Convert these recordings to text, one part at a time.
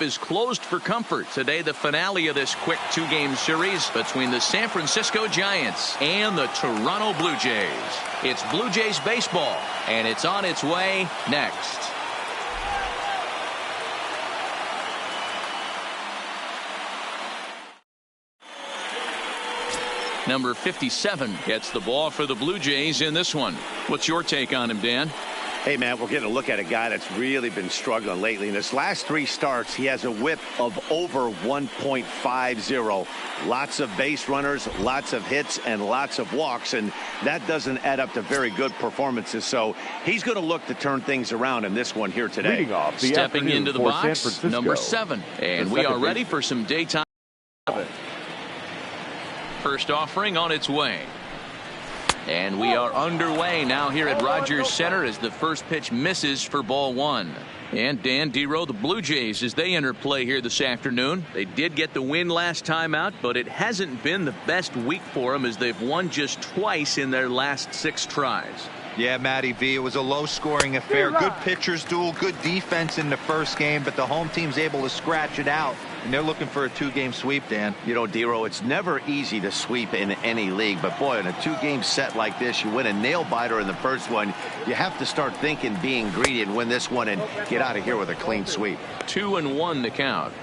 is closed for comfort. Today, the finale of this quick two-game series between the San Francisco Giants and the Toronto Blue Jays. It's Blue Jays baseball, and it's on its way next. Number 57 gets the ball for the Blue Jays in this one. What's your take on him, Dan? Hey, man, we're getting a look at a guy that's really been struggling lately. In his last 3 starts, he has a whip of over 1.50. Lots of base runners, lots of hits, and lots of walks, and that doesn't add up to very good performances. So he's going to look to turn things around in this one here today. Stepping into the box, number 7. And we are ready for some daytime. First offering on its way. And we are underway now here at Rogers Center as the first pitch misses for ball 1. And Dan Dero, the Blue Jays, as they enter play here this afternoon. They did get the win last time out, but it hasn't been the best week for them as they've won just twice in their last 6 tries. Yeah, Matty V, it was a low-scoring affair. Good pitchers duel, good defense in the first game, but the home team's able to scratch it out, and they're looking for a 2-game sweep, Dan. You know, Dero, it's never easy to sweep in any league, but boy, in a 2-game set like this, you win a nail-biter in the first one, you have to start thinking, being greedy, and win this one and get out of here with a clean sweep. 2-1 the count.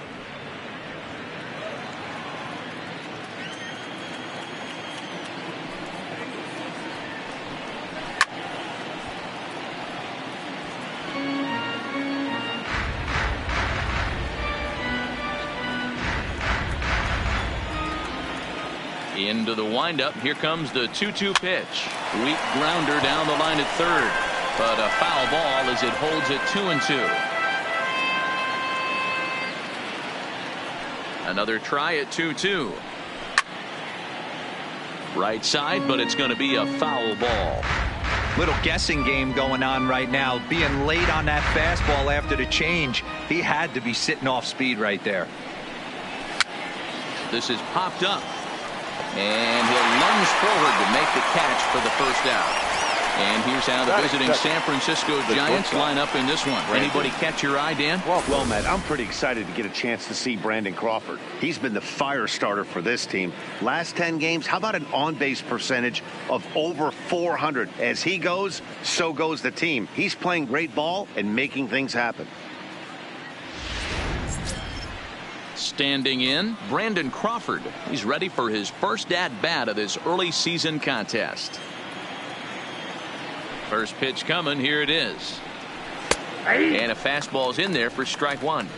Into the windup. Here comes the 2-2 pitch. Weak grounder down the line at third, but a foul ball as it holds it 2-2. Another try at 2-2. Right side, but it's going to be a foul ball. Little guessing game going on right now. Being late on that fastball after the change, he had to be sitting off speed right there. This is popped up. And he'll lunge forward to make the catch for the first out. And here's how the visiting San Francisco Giants line up in this one. Anybody catch your eye, Dan? Well, Matt, I'm pretty excited to get a chance to see Brandon Crawford. He's been the fire starter for this team. Last 10 games, how about an on-base percentage of over 400? As he goes, so goes the team. He's playing great ball and making things happen. Standing in, Brandon Crawford. He's ready for his first at-bat of this early season contest. First pitch coming. Here it is. And a fastball's in there for strike 1.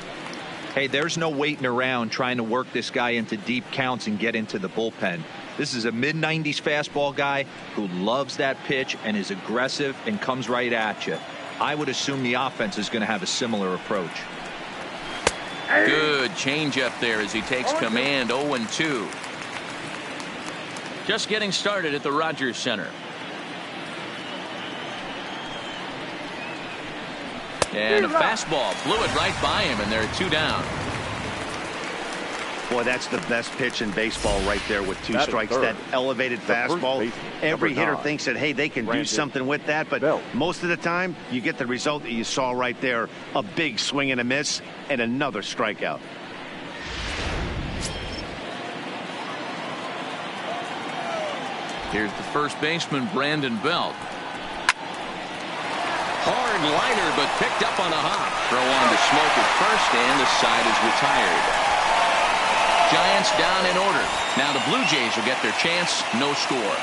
Hey, there's no waiting around trying to work this guy into deep counts and get into the bullpen. This is a mid-90s fastball guy who loves that pitch and is aggressive and comes right at you. I would assume the offense is going to have a similar approach. Good changeup there as he takes command. 0-2. Just getting started at the Rogers Center. And a fastball blew it right by him, and they're 2 down. Boy, that's the best pitch in baseball right there with 2 strikes. That elevated fastball. Every hitter thinks that, hey, they can do something with that, but most of the time you get the result that you saw right there. A big swing and a miss and another strikeout. Here's the first baseman, Brandon Belt. Hard liner, but picked up on a hop. Throw on to Smoke at first, and the side is retired. Giants down in order. Now the Blue Jays will get their chance. No score.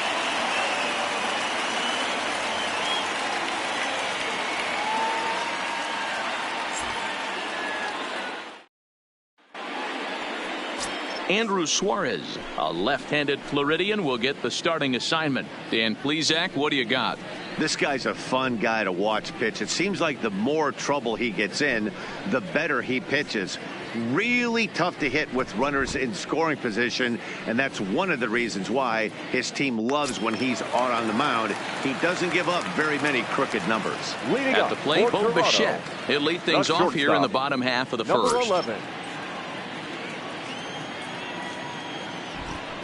Andrew Suarez, a left-handed Floridian, will get the starting assignment. Dan Plesac, what do you got? This guy's a fun guy to watch pitch. It seems like the more trouble he gets in, the better he pitches. Really tough to hit with runners in scoring position, and that's one of the reasons why his team loves when he's out on the mound. He doesn't give up very many crooked numbers. At the plate, Bo Bichette. He'll lead things off here in the bottom half of the first. 11.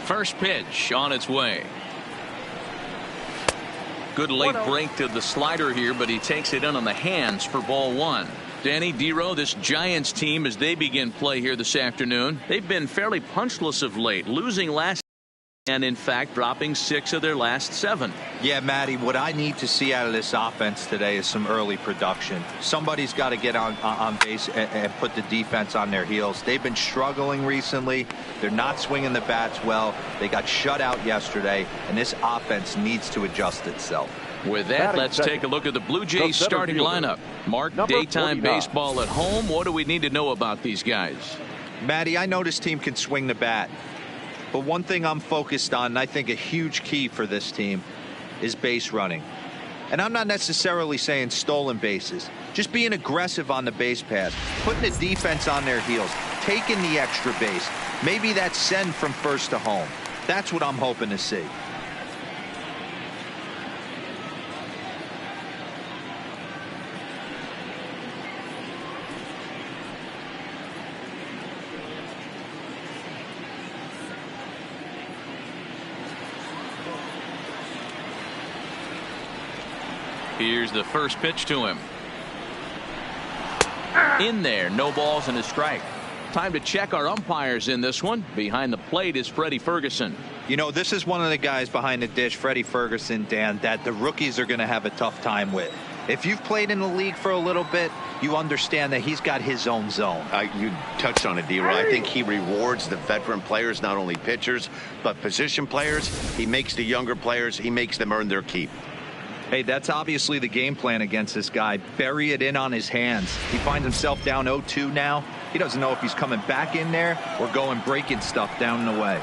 First pitch on its way. Good late break to the slider here, but he takes it in on the hands for ball 1. Danny Dero, this Giants team, as they begin play here this afternoon, they've been fairly punchless of late, losing last and in fact dropping 6 of their last 7. Yeah, Matty, what I need to see out of this offense today is some early production. Somebody's got to get on base and put the defense on their heels. They've been struggling recently. They're not swinging the bats well. They got shut out yesterday, and this offense needs to adjust itself. With that, let's take a look at the Blue Jays starting lineup. Mark, daytime 49. baseball at home. What do we need to know about these guys? Matty, I know this team can swing the bat. But one thing I'm focused on, and I think a huge key for this team, is base running. And I'm not necessarily saying stolen bases. Just being aggressive on the base pass, putting the defense on their heels, taking the extra base. Maybe that's send from first to home. That's what I'm hoping to see. Here's the first pitch to him. In there, no balls and a strike. Time to check our umpires in this one. Behind the plate is Freddie Ferguson. You know, this is one of the guys behind the dish, Freddie Ferguson, Dan, that the rookies are going to have a tough time with. If you've played in the league for a little bit, you understand that he's got his own zone. You touched on it, D-Roy. I think he rewards the veteran players, not only pitchers, but position players. He makes the younger players, he makes them earn their keep. Hey, that's obviously the game plan against this guy. Bury it in on his hands. He finds himself down 0-2 now. He doesn't know if he's coming back in there or going breaking stuff down and away.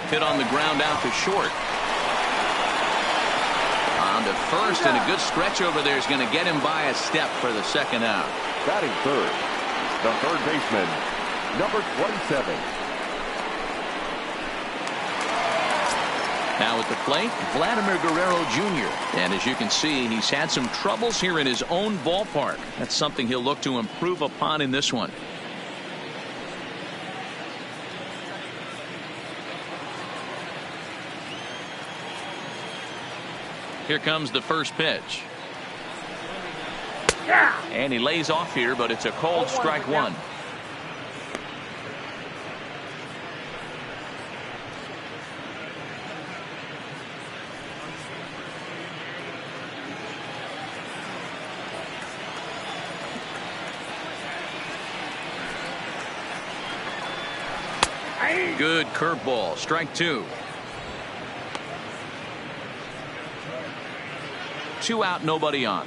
Hit on the ground out to short. On to first, and a good stretch over there is going to get him by a step for the second out. Batting third, the third baseman, number 27. Now at the plate, Vladimir Guerrero Jr. And as you can see, he's had some troubles here in his own ballpark. That's something he'll look to improve upon in this one. Here comes the first pitch. And he lays off here, but it's a cold strike one. Good curveball, strike 2. 2 out, nobody on.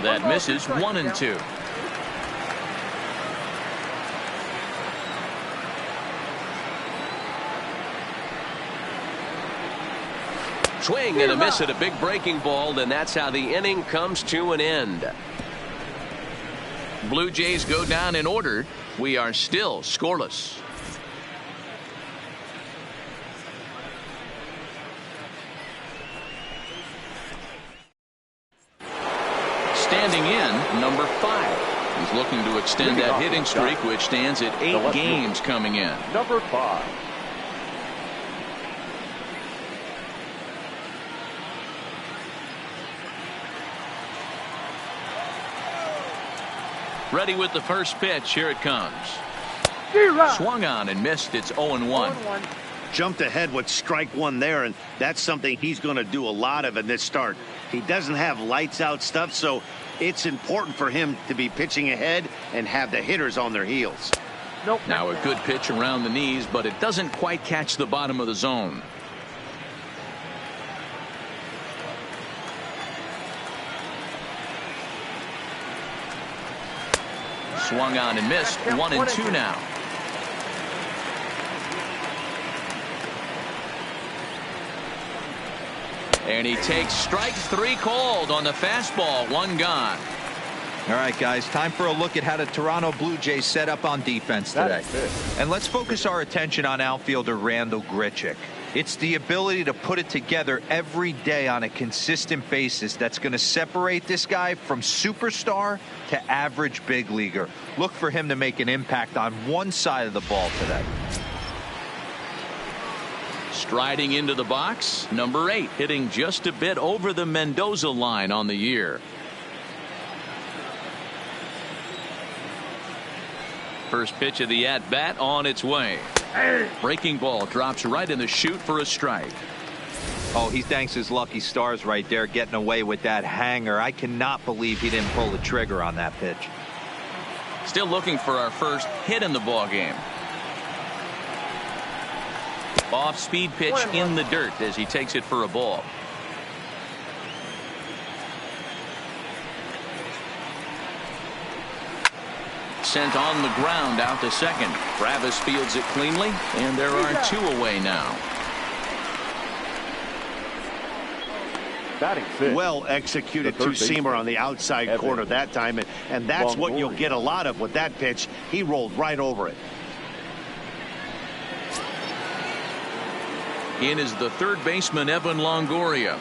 That misses. 1-2. Swing and a miss at a big breaking ball, and that's how the inning comes to an end. Blue Jays go down in order. We are still scoreless. Standing in, number 5. He's looking to extend that hitting streak, which stands at 8 games coming in. Number 5. Ready with the first pitch. Here it comes. Swung on and missed. It's 0-1. Jumped ahead with strike 1 there, and that's something he's going to do a lot of in this start. He doesn't have lights out stuff, so it's important for him to be pitching ahead and have the hitters on their heels. Now a good pitch around the knees, but it doesn't quite catch the bottom of the zone. Swung on and missed. 1-2 now. And he takes strike 3 called on the fastball. 1 gone. All right, guys, time for a look at how the Toronto Blue Jays set up on defense today. And let's focus our attention on outfielder Randal Grichuk. It's the ability to put it together every day on a consistent basis that's going to separate this guy from superstar to average big leaguer. Look for him to make an impact on one side of the ball today. Striding into the box, number 8, hitting just a bit over the Mendoza line on the year. First pitch of the at-bat on its way. Breaking ball drops right in the chute for a strike. Oh, he thanks his lucky stars right there, getting away with that hanger. I cannot believe he didn't pull the trigger on that pitch. Still looking for our first hit in the ball game. Off-speed pitch in the dirt as he takes it for a ball. Sent on the ground out to second. Travis fields it cleanly, and there are 2 away now. Well executed two-seamer on the outside corner that time, and that's what you'll get a lot of with that pitch. He rolled right over it. In is the third baseman, Evan Longoria.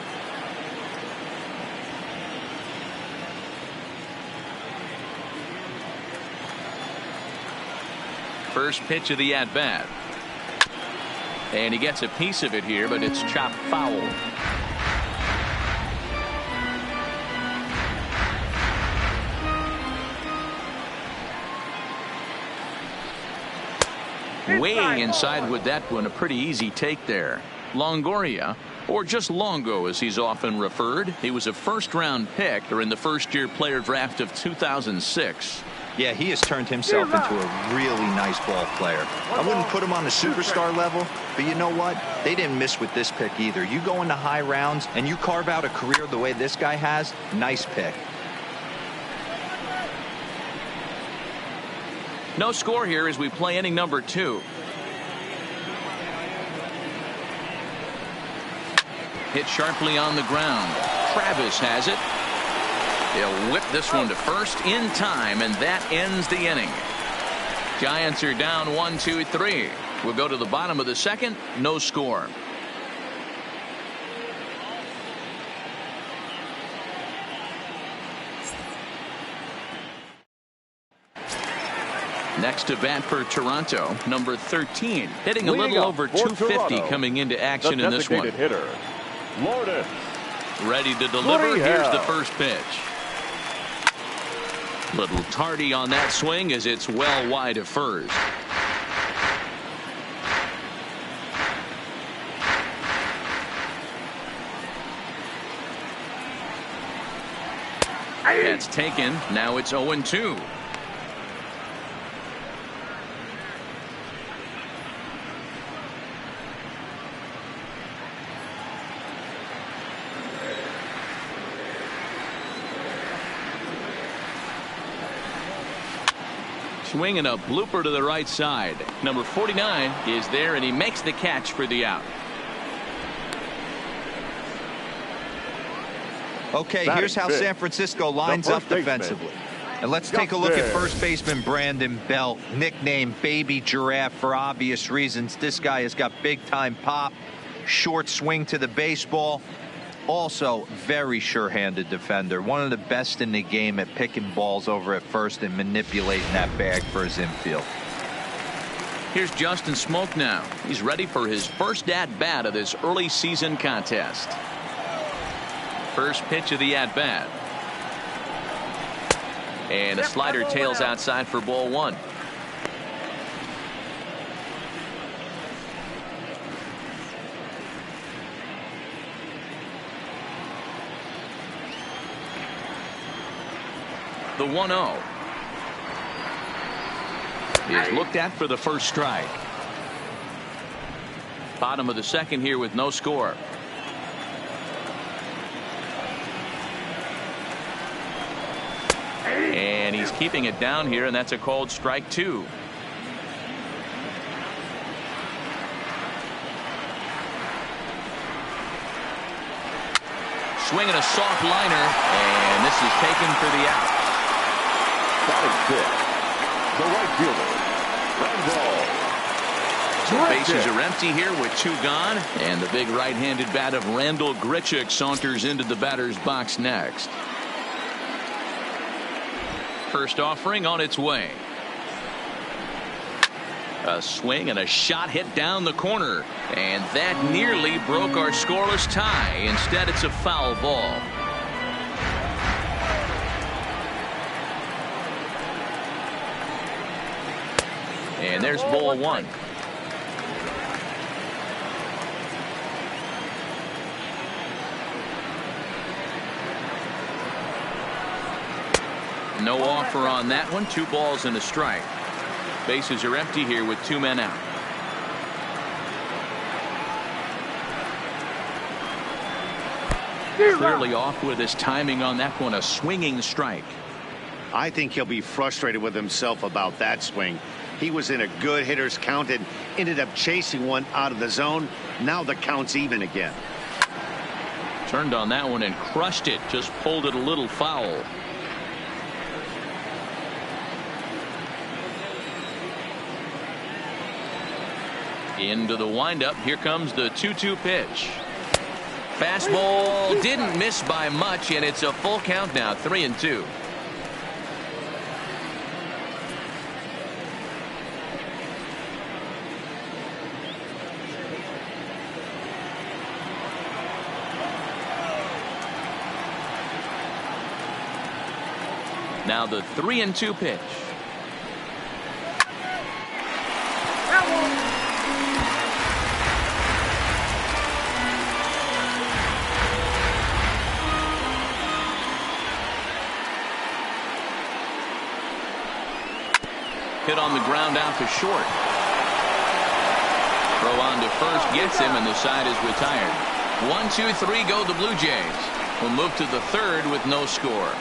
First pitch of the at-bat. And he gets a piece of it here, but it's chopped foul. Way inside with that one. A pretty easy take there. Longoria, or just Longo as he's often referred. He was a first-round pick during the first-year player draft of 2006. Yeah, he has turned himself into a really nice ball player. I wouldn't put him on the superstar level, but you know what? They didn't miss with this pick either. You go into high rounds and you carve out a career the way this guy has, nice pick. No score here as we play inning number 2. Hit sharply on the ground. Travis has it. They'll whip this one to first in time, and that ends the inning. Giants are down 1, 2, 3. We'll go to the bottom of the second. No score. Next to bat for Toronto, number 13, hitting a little over 250 coming into action in this one. Hitter, Lourdes. Ready to deliver. Here's the first pitch. Little tardy on that swing as it's well wide of first. That's taken. Now it's 0-2. Swing and a blooper to the right side. Number 49 is there, and he makes the catch for the out. Okay, here's how San Francisco lines up defensively. And let's take a look at first baseman Brandon Belt, nicknamed Baby Giraffe for obvious reasons. This guy has got big-time pop, short swing to the baseball. Also, very sure-handed defender. One of the best in the game at picking balls over at first and manipulating that bag for his infield. Here's Justin Smoke now. He's ready for his first at-bat of this early season contest. First pitch of the at-bat. And a slider tails outside for ball 1. The 1-0 is looked at for the first strike. Bottom of the second here with no score. And he's keeping it down here, and that's a called strike 2. Swinging a soft liner, and this is taken for the out. The right fielder, Randall. So bases are empty here with 2 gone, and the big right-handed bat of Randall Grichuk saunters into the batter's box next. First offering on its way. A swing and a shot hit down the corner, and that nearly broke our scoreless tie. Instead, it's a foul ball. And there's ball one. No offer on that one. 2 balls and a strike. Bases are empty here with 2 men out. Clearly off with his timing on that one. A swinging strike. I think he'll be frustrated with himself about that swing. He was in a good hitter's count and ended up chasing one out of the zone. Now the count's even again. Turned on that one and crushed it. Just pulled it a little foul. Into the windup. Here comes the 2-2 pitch. Fastball didn't miss by much, and it's a full count now. 3-2. Now the 3-2 pitch. Hit on the ground out to short. Throw on to first gets him, and the side is retired. 1-2-3 go the Blue Jays. We'll move to the third with no score.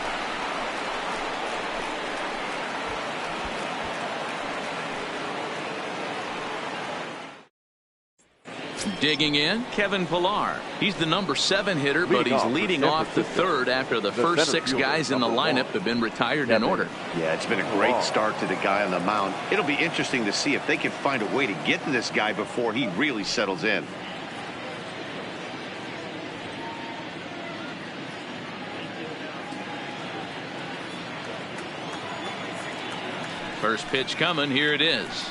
Digging in, Kevin Pillar. He's the number 7 hitter, but he's leading off the third after the first 6 guys in the lineup have been retired in order. Yeah, it's been a great start to the guy on the mound. It'll be interesting to see if they can find a way to get to this guy before he really settles in. First pitch coming. Here it is.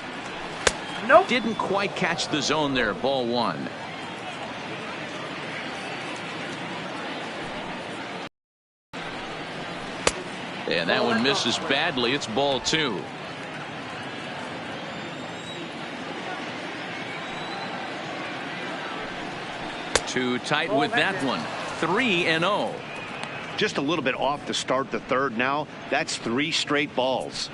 Nope. Didn't quite catch the zone there. Ball 1. And that one misses badly. It's ball 2. Too tight with that one. 3-0. Just a little bit off to start the third now. That's 3 straight balls.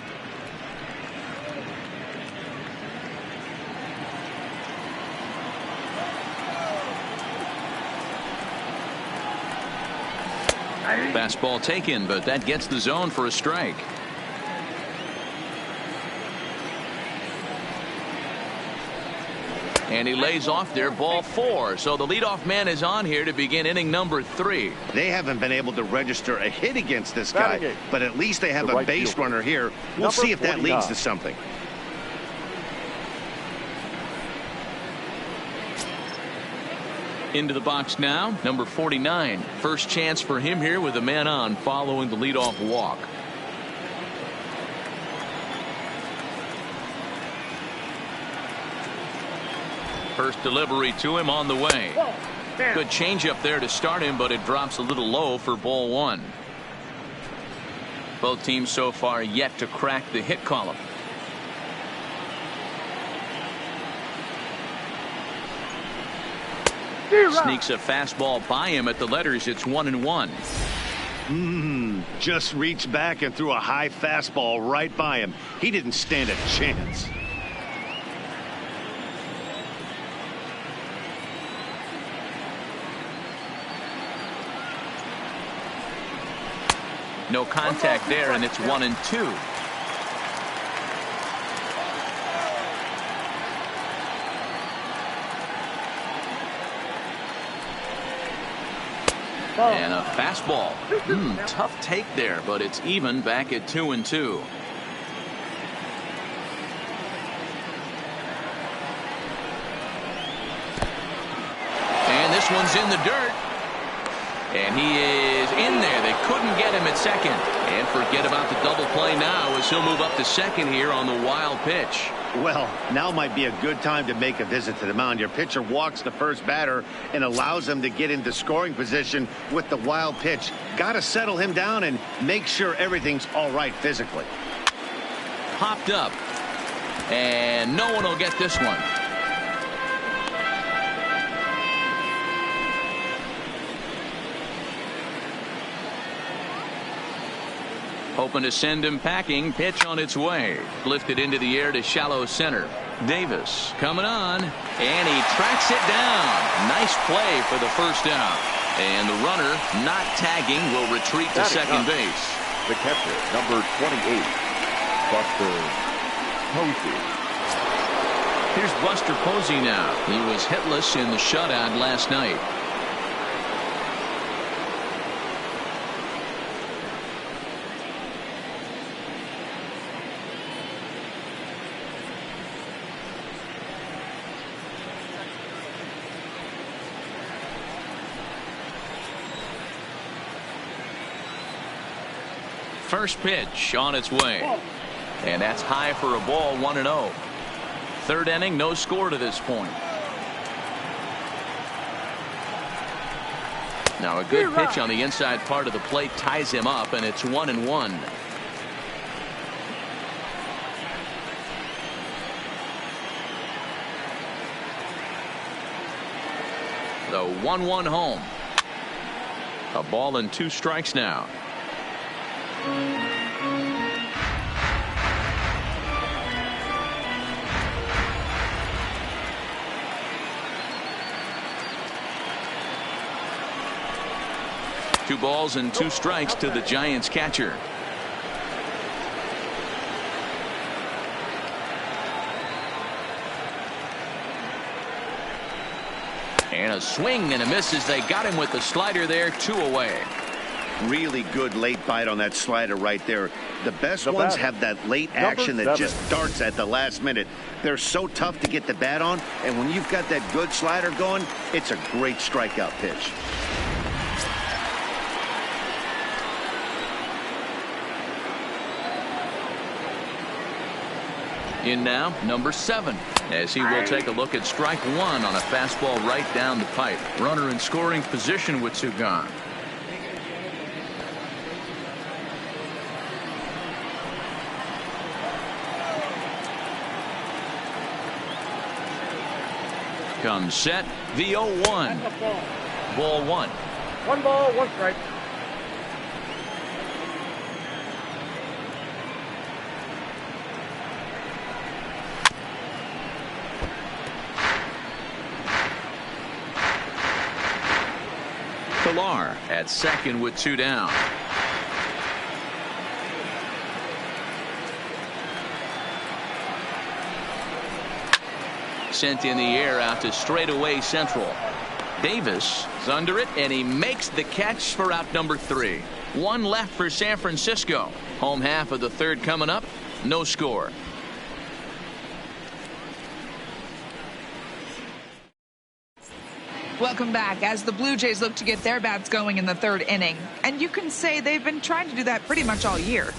Fastball taken, but that gets the zone for a strike. And he lays off there. Ball 4. So the leadoff man is on here to begin inning number 3. They haven't been able to register a hit against this guy, but at least they have a base runner here. We'll see if that leads to something. Into the box now, number 49. First chance for him here with a man on following the leadoff walk. First delivery to him on the way. Good changeup there to start him, but it drops a little low for ball 1. Both teams so far yet to crack the hit column. Sneaks a fastball by him at the letters. It's 1-1. Just reached back and threw a high fastball right by him. He didn't stand a chance. No contact there, and it's 1-2. And a fastball. Tough take there, but it's even back at 2-2. And this one's in the dirt. And he is in there. They couldn't get him at second. And forget about the double play now as he'll move up to second here on the wild pitch. Well, now might be a good time to make a visit to the mound. Your pitcher walks the first batter and allows him to get into scoring position with the wild pitch. Got to settle him down and make sure everything's all right physically. Popped up. And no one will get this one. Hoping to send him packing. Pitch on its way. Lifted into the air to shallow center. Davis coming on. And he tracks it down. Nice play for the first out. And the runner, not tagging, will retreat to second base. The catcher, number 28, Buster Posey. Here's Buster Posey now. He was hitless in the shutout last night. First pitch on its way. And that's high for a ball, 1-0. Third inning, no score to this point. Now a good pitch on the inside part of the plate ties him up, and it's 1-1. The 1-1 home. A ball and 2 strikes now. Two balls and 2 strikes to the Giants catcher. And a swing and a miss as they got him with the slider there. 2 away. Really good late bite on that slider right there. The best ones have that late action that just starts at the last minute. They're so tough to get the bat on, and when you've got that good slider going, it's a great strikeout pitch. In now, number 7, as he will take a look at strike 1 on a fastball right down the pipe. Runner in scoring position with 2 gone. Comes set, the 0-1. Ball 1. 1 ball, 1 strike. Pilar at second with 2 down. Sent in the air out to straightaway central. Davis is under it, and he makes the catch for out number 3. 1 left for San Francisco. Home half of the third coming up. No score. Welcome back as the Blue Jays look to get their bats going in the 3rd inning. And you can say they've been trying to do that pretty much all year.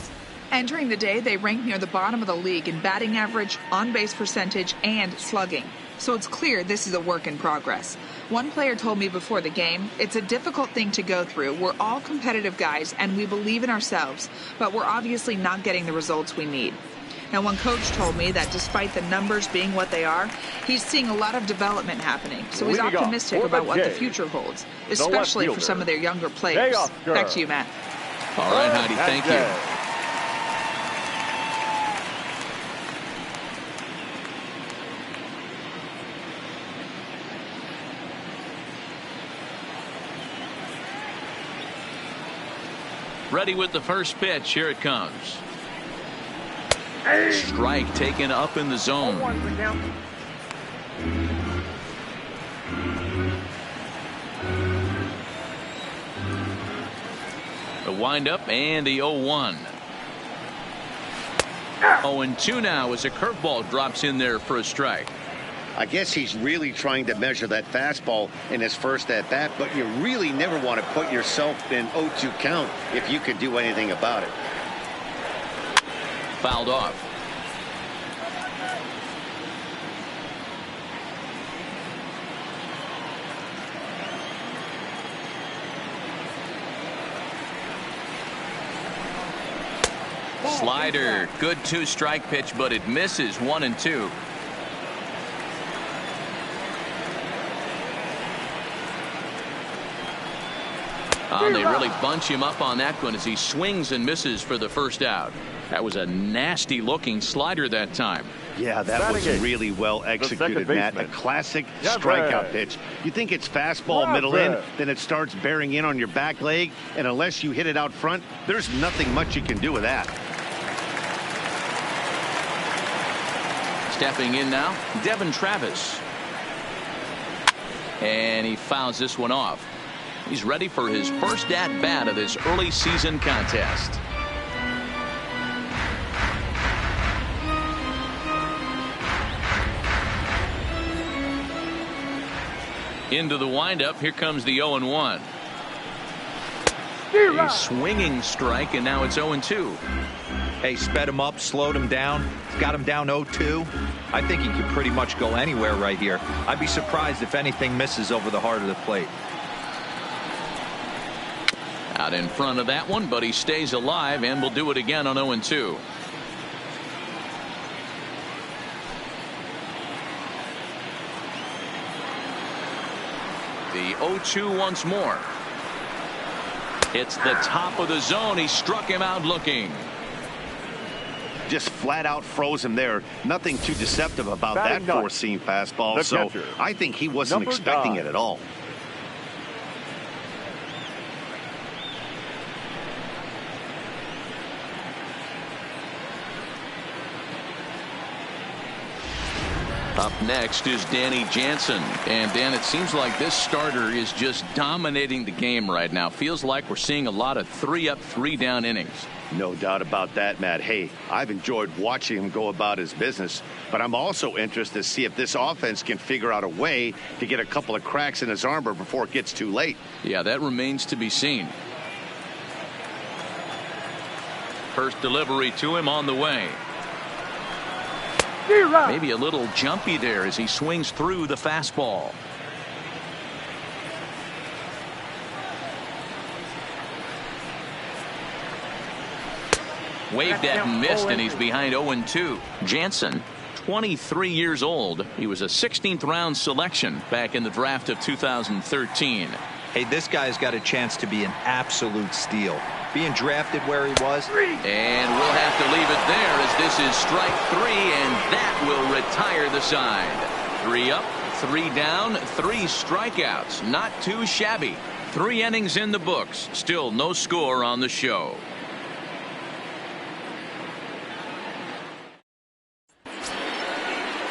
Entering the day, they rank near the bottom of the league in batting average, on-base percentage, and slugging. So it's clear this is a work in progress. One player told me before the game, it's a difficult thing to go through. We're all competitive guys, and we believe in ourselves, but we're obviously not getting the results we need. Now, one coach told me that despite the numbers being what they are, he's seeing a lot of development happening. So he's optimistic about what the future holds, especially for some of their younger players. Back to you, Matt. All right, Heidi, thank you. Ready with the first pitch. Here it comes. Strike taken up in the zone. The windup and the 0-1. 0-2 now as a curveball drops in there for a strike. I guess he's really trying to measure that fastball in his first at-bat, but you really never want to put yourself in 0-2 count if you can do anything about it. Fouled off. Slider. Good 2-strike pitch, but it misses 1-2. They really bunch him up on that one as he swings and misses for the first out. That was a nasty looking slider that time. Yeah, that was really well executed, Matt. A classic strikeout pitch. You think it's fastball middle in, then it starts bearing in on your back leg, and unless you hit it out front, there's nothing much you can do with that. Stepping in now, Devin Travis. And he fouls this one off. He's ready for his first at-bat of this early season contest. Into the windup. Here comes the 0-1. A swinging strike, and now it's 0-2. Hey, sped him up, slowed him down, got him down 0-2. I think he can pretty much go anywhere right here. I'd be surprised if anything misses over the heart of the plate. Out in front of that one, but he stays alive and will do it again on 0-2. The 0-2 once more. It's the top of the zone. He struck him out looking. Just flat out froze him there. Nothing too deceptive about that four-seam fastball. So I think he wasn't expecting it at all. Up next is Danny Jansen. And Dan, it seems like this starter is just dominating the game right now. Feels like we're seeing a lot of 3-up, 3-down innings. No doubt about that, Matt. Hey, I've enjoyed watching him go about his business, but I'm also interested to see if this offense can figure out a way to get a couple of cracks in his armor before it gets too late. Yeah, that remains to be seen. First delivery to him on the way. Maybe a little jumpy there as he swings through the fastball. Waved at and missed, and he's behind 0-2. Jansen, 23 years old. He was a 16th round selection back in the draft of 2013. Hey, this guy's got a chance to be an absolute steal. Being drafted where he was. And we'll have to leave it there as this is strike 3, and that will retire the side. 3 up, 3 down, 3 strikeouts. Not too shabby. 3 innings in the books. Still no score on the show.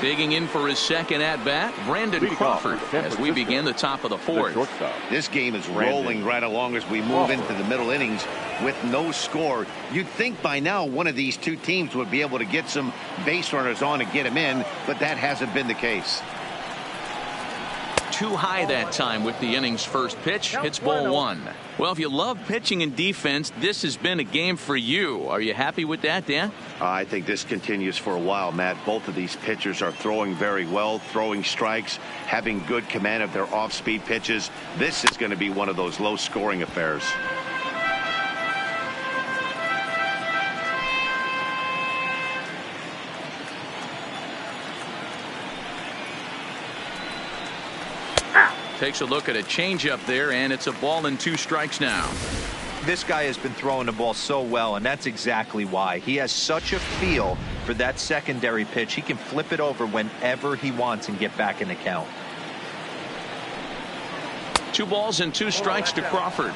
Digging in for his second at-bat, Brandon Crawford, as we begin the top of the 4th. This game is rolling right along as we move into the middle innings with no score. You'd think by now one of these two teams would be able to get some base runners on and get them in, but that hasn't been the case. Too high that time with the inning's first pitch. Hits ball 1. Well, if you love pitching and defense, this has been a game for you. Are you happy with that, Dan? I think this continues for a while, Matt. Both of these pitchers are throwing very well, throwing strikes, having good command of their off-speed pitches. This is going to be one of those low-scoring affairs. Takes a look at a changeup there, and it's a ball and 2 strikes now. This guy has been throwing the ball so well, and that's exactly why. He has such a feel for that secondary pitch. He can flip it over whenever he wants and get back in the count. 2 balls and 2 strikes to Crawford.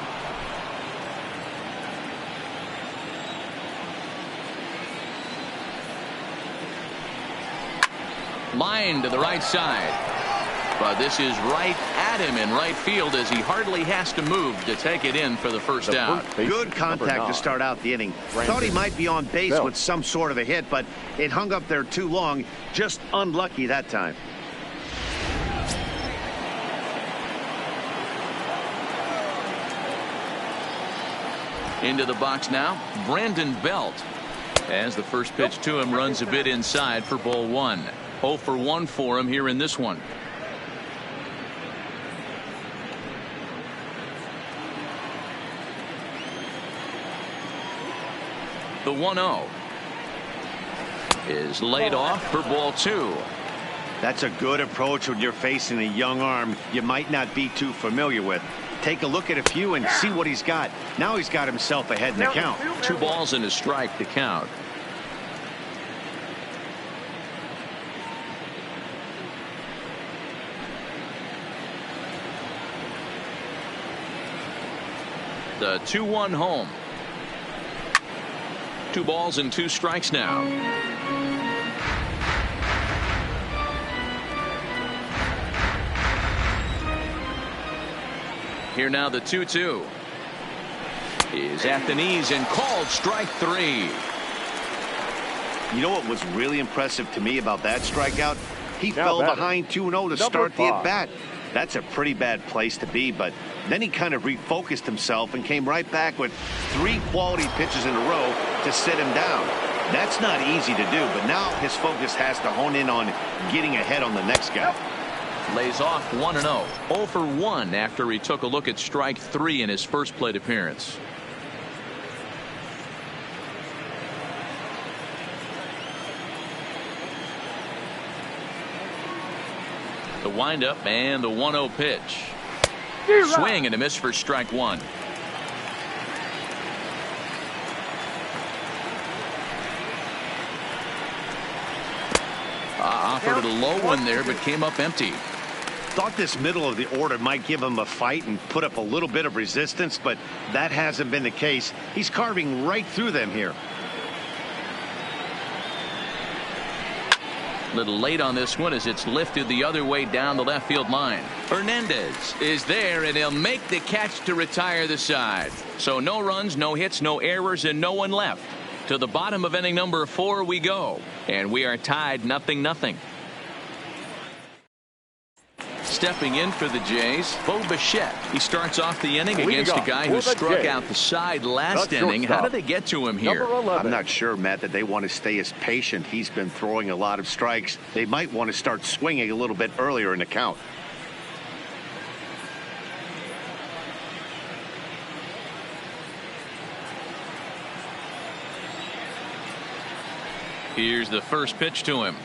Line to the right side. But this is right at him in right field as he hardly has to move to take it in for the first out. Good contact to start out the inning. Thought he might be on base with some sort of a hit, but it hung up there too long. Just unlucky that time. Into the box now, Brandon Belt. As the first pitch to him runs a bit inside for ball 1. 0 for 1 for him here in this one. The 1-0. is laid off for ball 2. That's a good approach when you're facing a young arm you might not be too familiar with. Take a look at a few and see what he's got. Now he's got himself ahead in the count. 2 balls and a strike to count. The 2-1 home. 2 balls and 2 strikes now. Here now the 2-2 is at the knees and called strike 3. You know what was really impressive to me about that strikeout? He fell behind 2-0 to start the at-bat. That's a pretty bad place to be, but then he kind of refocused himself and came right back with 3 quality pitches in a row to sit him down. That's not easy to do, but now his focus has to hone in on getting ahead on the next guy. Lays off 1-0. 0 for 1 after he took a look at strike 3 in his first plate appearance. The windup and the 1-0 pitch. Swing and a miss for strike 1. Offered a low one there, but came up empty. Thought this middle of the order might give him a fight and put up a little bit of resistance, but that hasn't been the case. He's carving right through them here. Little late on this one as it's lifted the other way down the left field line. Hernandez is there, and he'll make the catch to retire the side. So no runs, no hits, no errors, and no one left. To the bottom of inning number 4 we go, and we are tied 0-0. Stepping in for the Jays, Bo Bichette. He starts off the inning against a guy who struck out the side last inning. How did they get to him here? I'm not sure, Matt, that they want to stay as patient. He's been throwing a lot of strikes. They might want to start swinging a little bit earlier in the count. Here's the first pitch to him.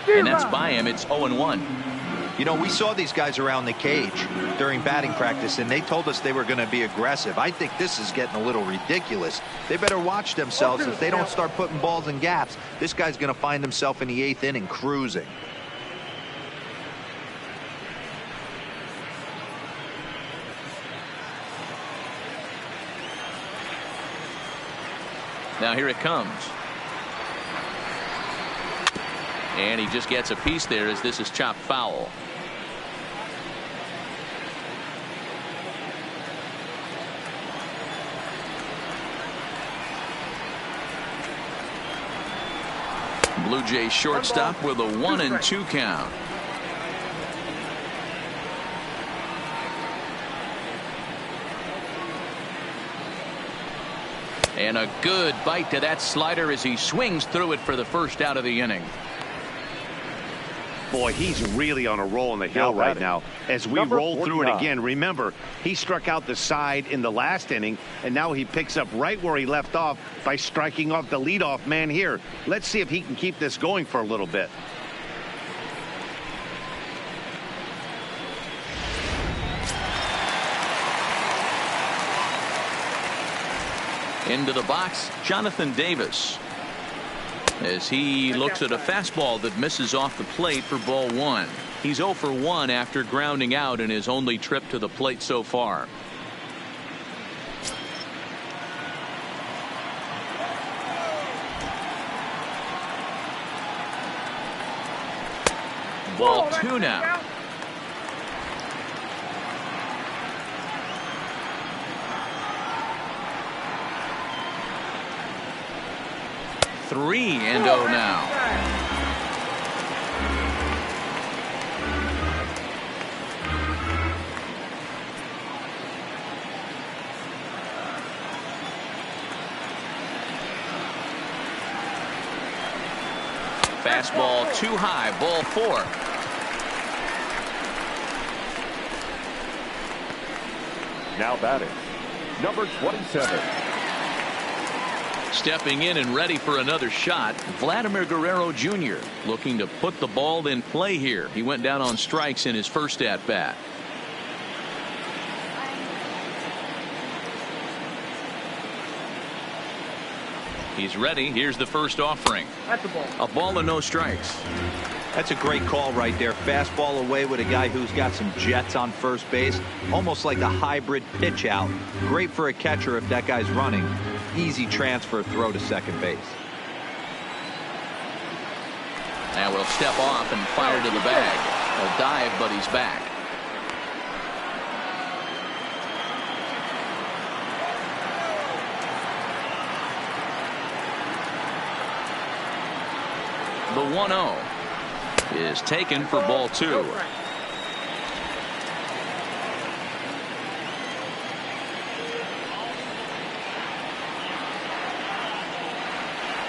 And that's by him. It's 0-1. You know, we saw these guys around the cage during batting practice, and they told us they were going to be aggressive. I think this is getting a little ridiculous. They better watch themselves. If they don't start putting balls in gaps, this guy's going to find himself in the 8th inning cruising. Now here it comes. And he just gets a piece there as this is chopped foul. Blue Jays shortstop with a 1-2 count. And a good bite to that slider as he swings through it for the first out of the inning. Boy, he's really on a roll on the hill right now. As we roll through it again, remember, he struck out the side in the last inning, and now he picks up right where he left off by striking off the leadoff man here. Let's see if he can keep this going for a little bit. Into the box, Jonathan Davis, as he looks at a fastball that misses off the plate for ball 1. He's 0 for 1 after grounding out in his only trip to the plate so far. Ball 2 now. Three and 0 now. Fastball too high, ball 4. Now batting, number 27. Stepping in and ready for another shot, Vladimir Guerrero Jr. looking to put the ball in play here. He went down on strikes in his first at bat. He's ready. Here's the first offering. That's a ball. A ball and no strikes. That's a great call right there. Fastball away with a guy who's got some jets on first base. Almost like a hybrid pitch out. Great for a catcher if that guy's running. Easy transfer throw to second base. And will step off and fire to the bag. A dive, but he's back. The 1-0 is taken for ball 2.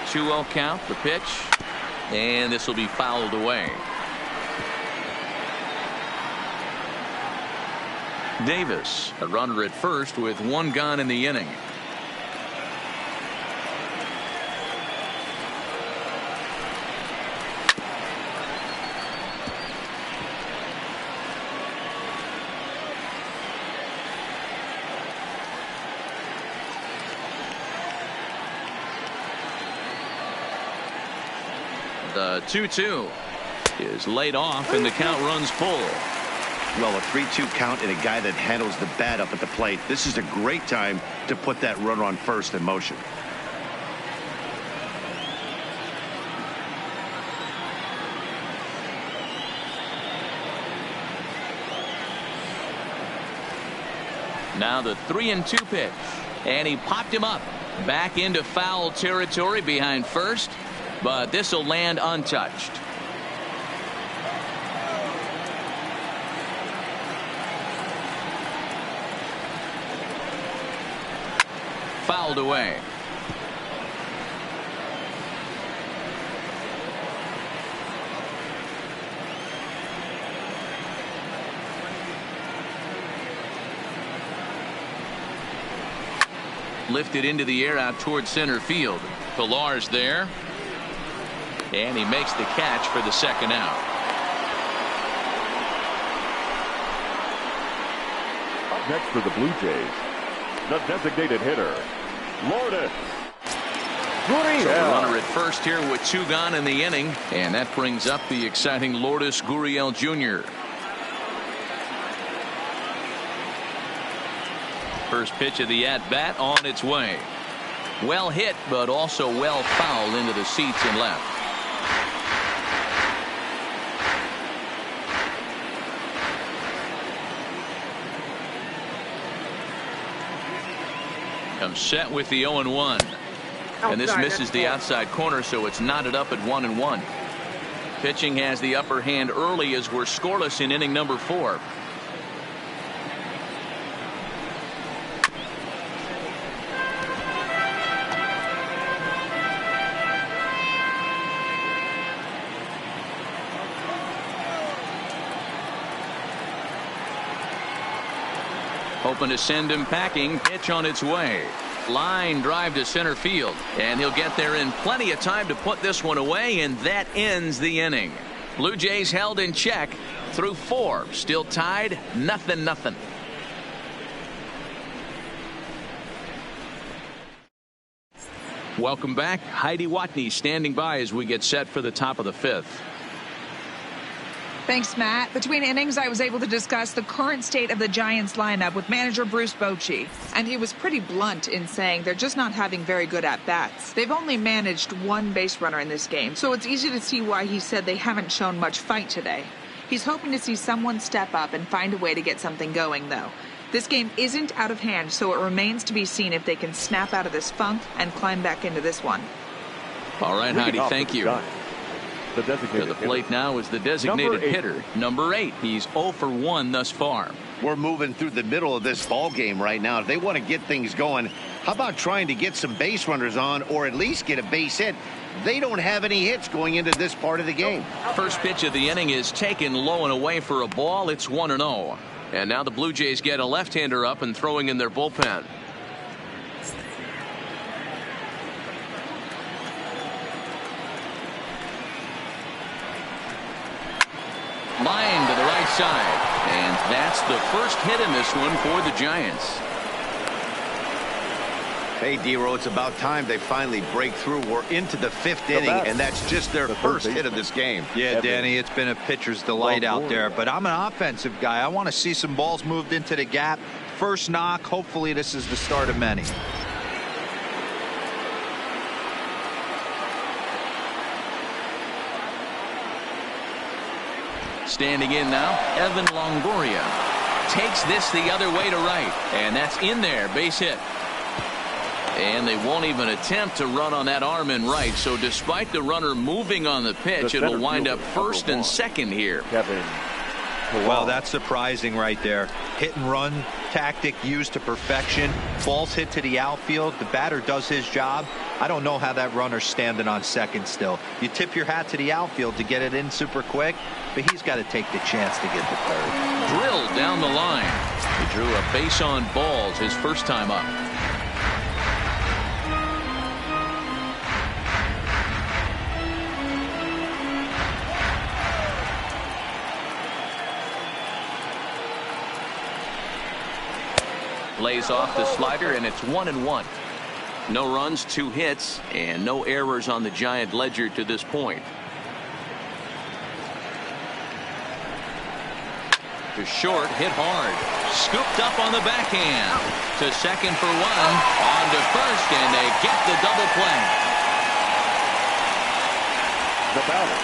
2-0 count, the pitch, and this will be fouled away. Davis, a runner at first with one gone in the inning. The 2-2 is laid off and the count runs full. Well, a 3-2 count and a guy that handles the bat up at the plate. This is a great time to put that runner on first in motion. Now the 3-2 pitch, and he popped him up back into foul territory behind first, but this will land untouched. Fouled away. Lifted into the air out towards center field. Pilar's there. And he makes the catch for the second out. Up next for the Blue Jays, the designated hitter, Lourdes Gurriel. So the runner at first here with two gone in the inning, and that brings up the exciting Lourdes Gurriel Jr. First pitch of the at-bat on its way. Well hit, but also well fouled into the seats and left. Comes set with the 0-1. And this misses the outside corner, so it's knotted up at 1-1. Pitching has the upper hand early as we're scoreless in inning number 4. Hoping to send him packing. Pitch on its way. Line drive to center field, and he'll get there in plenty of time to put this one away, and that ends the inning. Blue Jays held in check through 4. Still tied, 0-0. Welcome back. Heidi Watney standing by as we get set for the top of the 5th. Thanks, Matt. Between innings, I was able to discuss the current state of the Giants lineup with manager Bruce Bochy, and he was pretty blunt in saying they're just not having very good at-bats. They've only managed one base runner in this game, so it's easy to see why he said they haven't shown much fight today. He's hoping to see someone step up and find a way to get something going, though. This game isn't out of hand, so it remains to be seen if they can snap out of this funk and climb back into this one. All right, Heidi, thank you. The designated to the plate now is the designated hitter, number 8. He's 0 for 1 thus far. We're moving through the middle of this ball game right now. If they want to get things going, how about trying to get some base runners on, or at least get a base hit? They don't have any hits going into this part of the game. First pitch of the inning is taken low and away for a ball. It's 1-0. And now the Blue Jays get a left-hander up and throwing in their bullpen. side. And that's the first hit in this one for the Giants. Hey, D-Row, it's about time they finally break through. We're into the 5th inning, and that's just their first hit of this game. Yeah, Danny, it's been a pitcher's delight out there, but I'm an offensive guy. I want to see some balls moved into the gap. First knock. Hopefully this is the start of many. Standing in now, Evan Longoria takes this the other way to right, and that's in there, base hit. And they won't even attempt to run on that arm in right, so despite the runner moving on the pitch, it'll wind up first and second here. Well, that's surprising right there. Hit and run tactic used to perfection. Ball's hit to the outfield. The batter does his job. I don't know how that runner's standing on second still. You tip your hat to the outfield to get it in super quick, but he's got to take the chance to get the third. Drilled down the line. He drew a base on balls his first time up. Lays off the slider, and it's 1-1. No runs, 2 hits, and no errors on the Giant ledger to this point. To short, hit hard. Scooped up on the backhand. To second for 1. On to first, and they get the double play. The batter,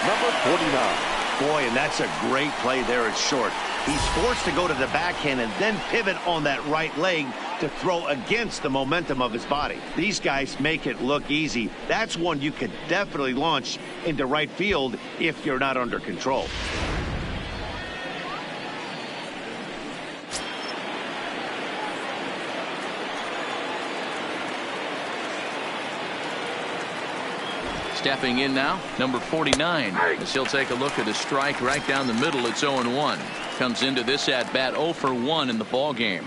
number 49. Boy, and that's a great play there at short. He's forced to go to the backhand and then pivot on that right leg to throw against the momentum of his body. These guys make it look easy. That's one you could definitely launch into right field if you're not under control. Stepping in now, number 49. As he'll take a look at a strike right down the middle. It's 0-1. Comes into this at bat 0 for 1 in the ball game.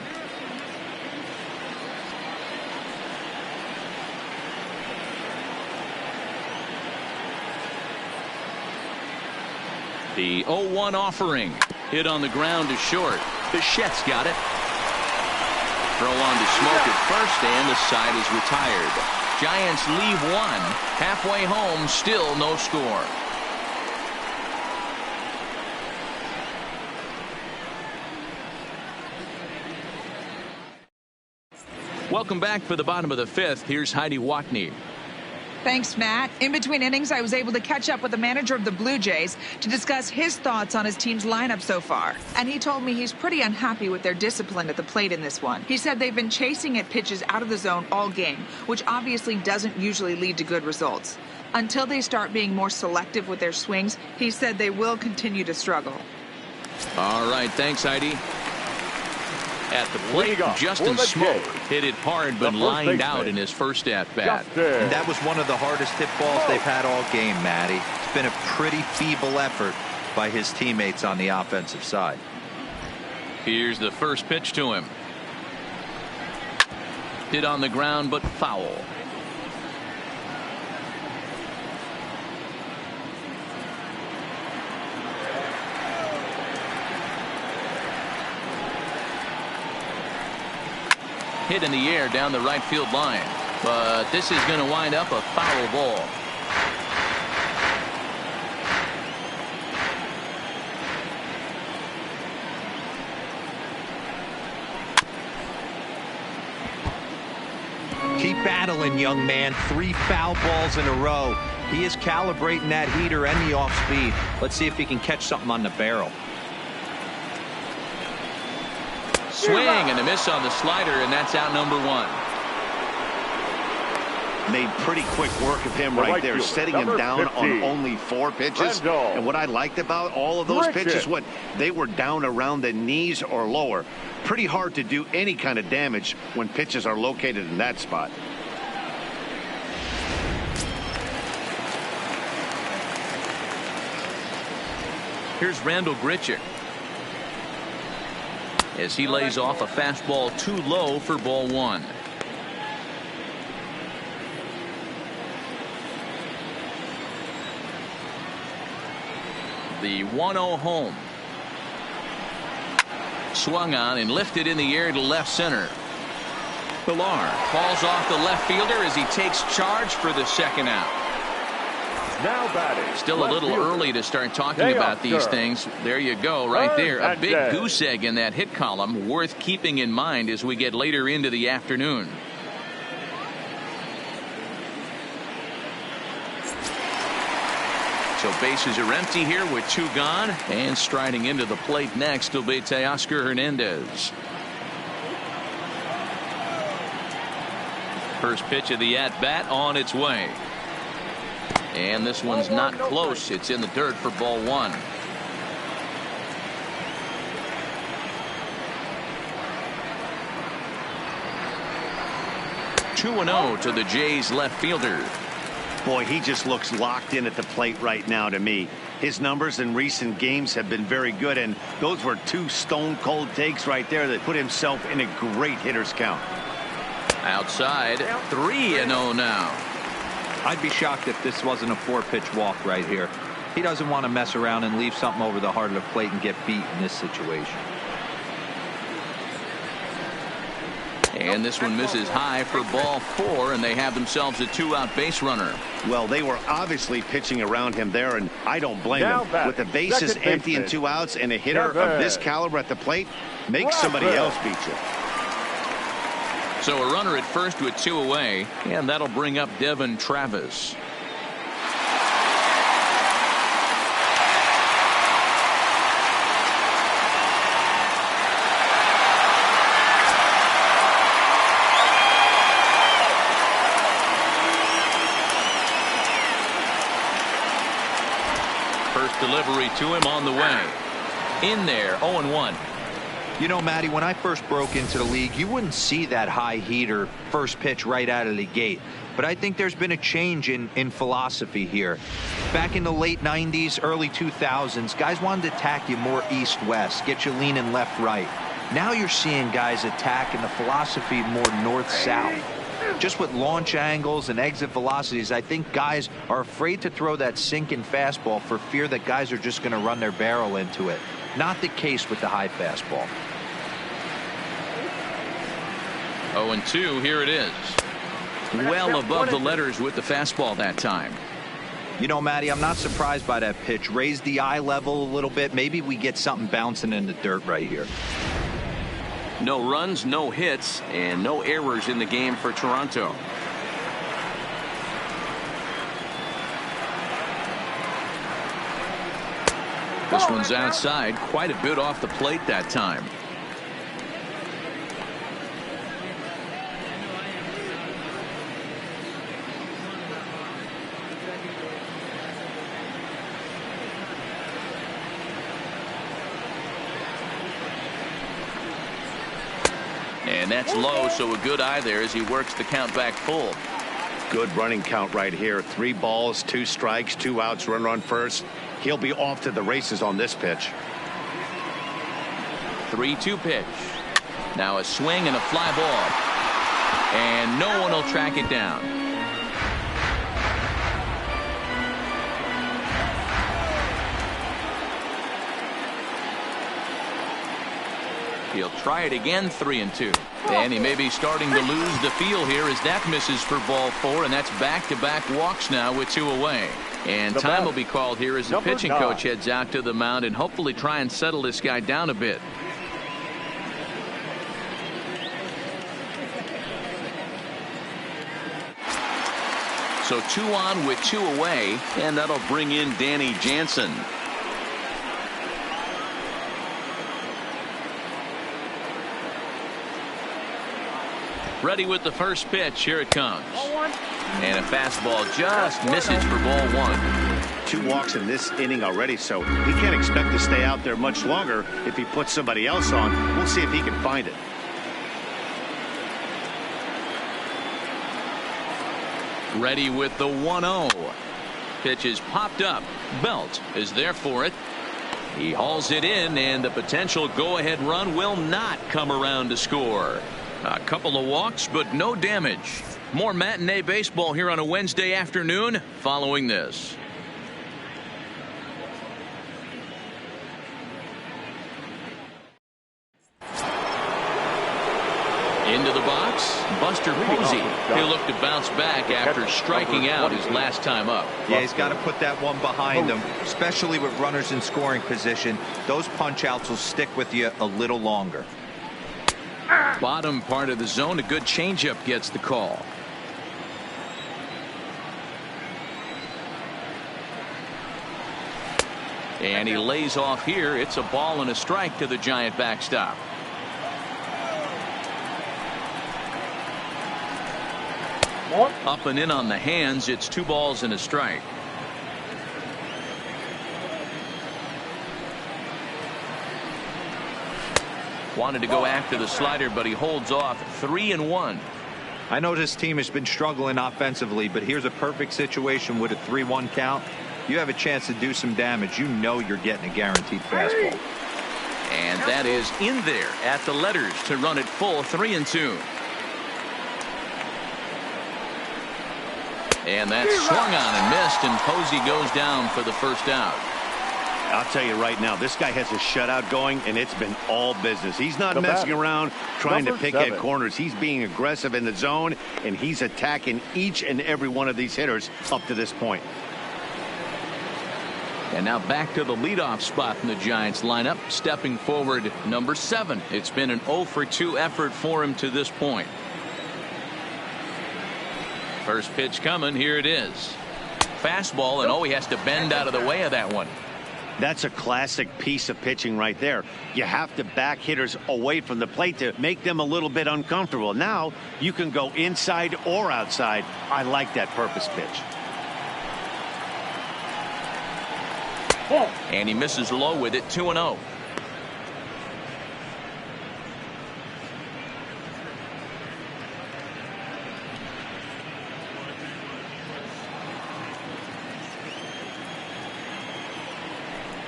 The 0-1 offering. Hit on the ground to short. Bichette's got it. Throw on to Smoke at first, and the side is retired. Giants leave 1. Halfway home, still no score. Welcome back for the bottom of the 5th. Here's Heidi Watney. Thanks, Matt. In between innings, I was able to catch up with the manager of the Blue Jays to discuss his thoughts on his team's lineup so far. And he told me he's pretty unhappy with their discipline at the plate in this one. He said they've been chasing at pitches out of the zone all game, which obviously doesn't usually lead to good results. Until they start being more selective with their swings, he said they will continue to struggle. All right, thanks, Heidi. At the plate, Justin Smoke hit it hard but lined out in his first at-bat. And that was one of the hardest hit balls they've had all game, Matty. It's been a pretty feeble effort by his teammates on the offensive side. Here's the first pitch to him. Hit on the ground but foul. Hit in the air down the right field line, but this is going to wind up a foul ball. Keep battling, young man. 3 foul balls in a row. He is calibrating that heater and the off speed. Let's see if he can catch something on the barrel. Swing and a miss on the slider, and that's out number 1. Made pretty quick work of him right there, setting him down on only 4 pitches. And what I liked about all of those pitches, they were down around the knees or lower. Pretty hard to do any kind of damage when pitches are located in that spot. Here's Randall Grichuk as he lays off a fastball too low for ball 1. The 1-0 home. swung on and lifted in the air to left center. Pilar falls off the left fielder as he takes charge for the second out. Now batting. Still a little early to start talking about these things. There you go, right there. A big goose egg in that hit column, worth keeping in mind as we get later into the afternoon. So bases are empty here with 2 gone. And striding into the plate next will be Teoscar Hernandez. First pitch of the at-bat on its way. And this one's not close. It's in the dirt for ball 1. Two 2-0 to the Jays left fielder. Boy, he just looks locked in at the plate right now to me. His numbers in recent games have been very good, and those were 2 stone-cold takes right there that put himself in a great hitter's count. Outside, 3-0 now. I'd be shocked if this wasn't a 4-pitch walk right here. He doesn't want to mess around and leave something over the heart of the plate and get beat in this situation. And this one misses high for ball 4, and they have themselves a 2-out base runner. Well, they were obviously pitching around him there, and I don't blame him. With the bases empty and 2 outs and a hitter of this caliber at the plate, make somebody else beat you. So a runner at first with 2 away, and that'll bring up Devin Travis. First delivery to him on the way. In there, 0-1. You know, Matty, when I first broke into the league, you wouldn't see that high heater first pitch right out of the gate. But I think there's been a change in philosophy here. Back in the late 90s, early 2000s, guys wanted to attack you more east-west, get you leaning left-right. Now you're seeing guys attack in the philosophy more north-south. Just with launch angles and exit velocities, I think guys are afraid to throw that sinking fastball for fear that guys are just going to run their barrel into it. Not the case with the high fastball. 0-2, here it is. Well above the letters with the fastball that time. You know, Matty, I'm not surprised by that pitch. Raise the eye level a little bit. Maybe we get something bouncing in the dirt right here. No runs, no hits, and no errors in the game for Toronto. This one's outside, quite a bit off the plate that time. And that's low, so a good eye there as he works the count back full. Good running count right here. 3 balls, 2 strikes, 2 outs, runner on first. He'll be off to the races on this pitch. 3-2 pitch. Now a swing and a fly ball. And no one will track it down. He'll try it again, 3-2. And he may be starting to lose the feel here as that misses for ball 4, and that's back-to-back walks now with 2 away. And time will be called here as the pitching coach heads out to the mound and hopefully try and settle this guy down a bit. So 2 on with 2 away, and that'll bring in Danny Jansen. Ready with the first pitch. Here it comes. And a fastball just misses for ball 1. 2 walks in this inning already, so he can't expect to stay out there much longer if he puts somebody else on. We'll see if he can find it. Ready with the 1-0. Pitch is popped up. Belt is there for it. He hauls it in, and the potential go-ahead run will not come around to score. A couple of walks, but no damage. More matinee baseball here on a Wednesday afternoon following this. Into the box, Buster Posey. He'll look to bounce back after striking out his last time up. Yeah, he's got to put that one behind him, especially with runners in scoring position. Those punch outs will stick with you a little longer. Bottom part of the zone, a good changeup gets the call. And he lays off here. It's a ball and a strike to the Giant backstop. Up and in on the hands. It's 2 balls and a strike. Wanted to go after the slider, but he holds off. 3-1. I know this team has been struggling offensively, but here's a perfect situation with a 3-1 count. You have a chance to do some damage. You know you're getting a guaranteed fastball. And that is in there at the letters to run it full. 3-2. And that's swung on and missed, and Posey goes down for the first out. I'll tell you right now, this guy has a shutout going, and it's been all business. He's not messing around trying to pick at corners. He's being aggressive in the zone, and he's attacking each and every one of these hitters up to this point. And now back to the leadoff spot in the Giants lineup. Stepping forward, number 7. It's been an 0-for-2 effort for him to this point. First pitch coming. Here it is. Fastball, and he has to bend out of the way of that one. That's a classic piece of pitching right there. You have to back hitters away from the plate to make them a little bit uncomfortable. Now you can go inside or outside. I like that purpose pitch. And he misses low with it. 2-0.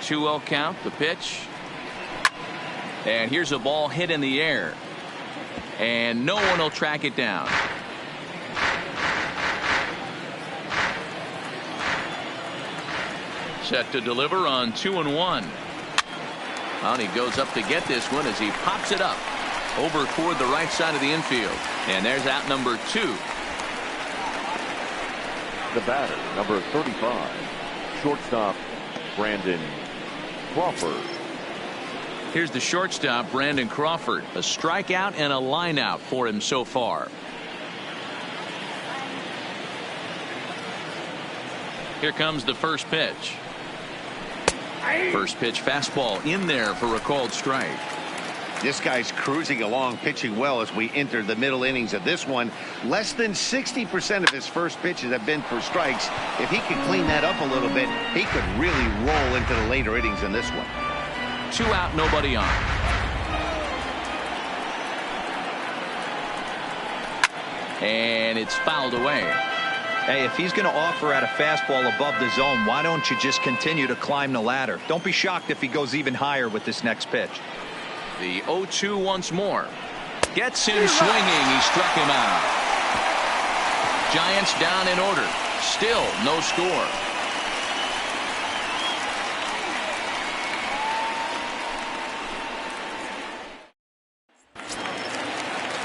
Two-0 count. The pitch. And here's a ball hit in the air. And no one will track it down. Set to deliver on 2-1. And he goes up to get this one as he pops it up over toward the right side of the infield. And there's out number 2. The batter, number 35, shortstop Brandon Crawford. Here's the shortstop, Brandon Crawford. A strikeout and a line out for him so far. Here comes the first pitch. First pitch fastball in there for a called strike. This guy's cruising along, pitching well as we enter the middle innings of this one. Less than 60% of his first pitches have been for strikes. If he could clean that up a little bit, he could really roll into the later innings in this one. 2 out, nobody on. And it's fouled away. Hey, if he's going to offer at a fastball above the zone, why don't you just continue to climb the ladder? Don't be shocked if he goes even higher with this next pitch. The 0-2 once more. Gets him swinging. He struck him out. Giants down in order. Still no score.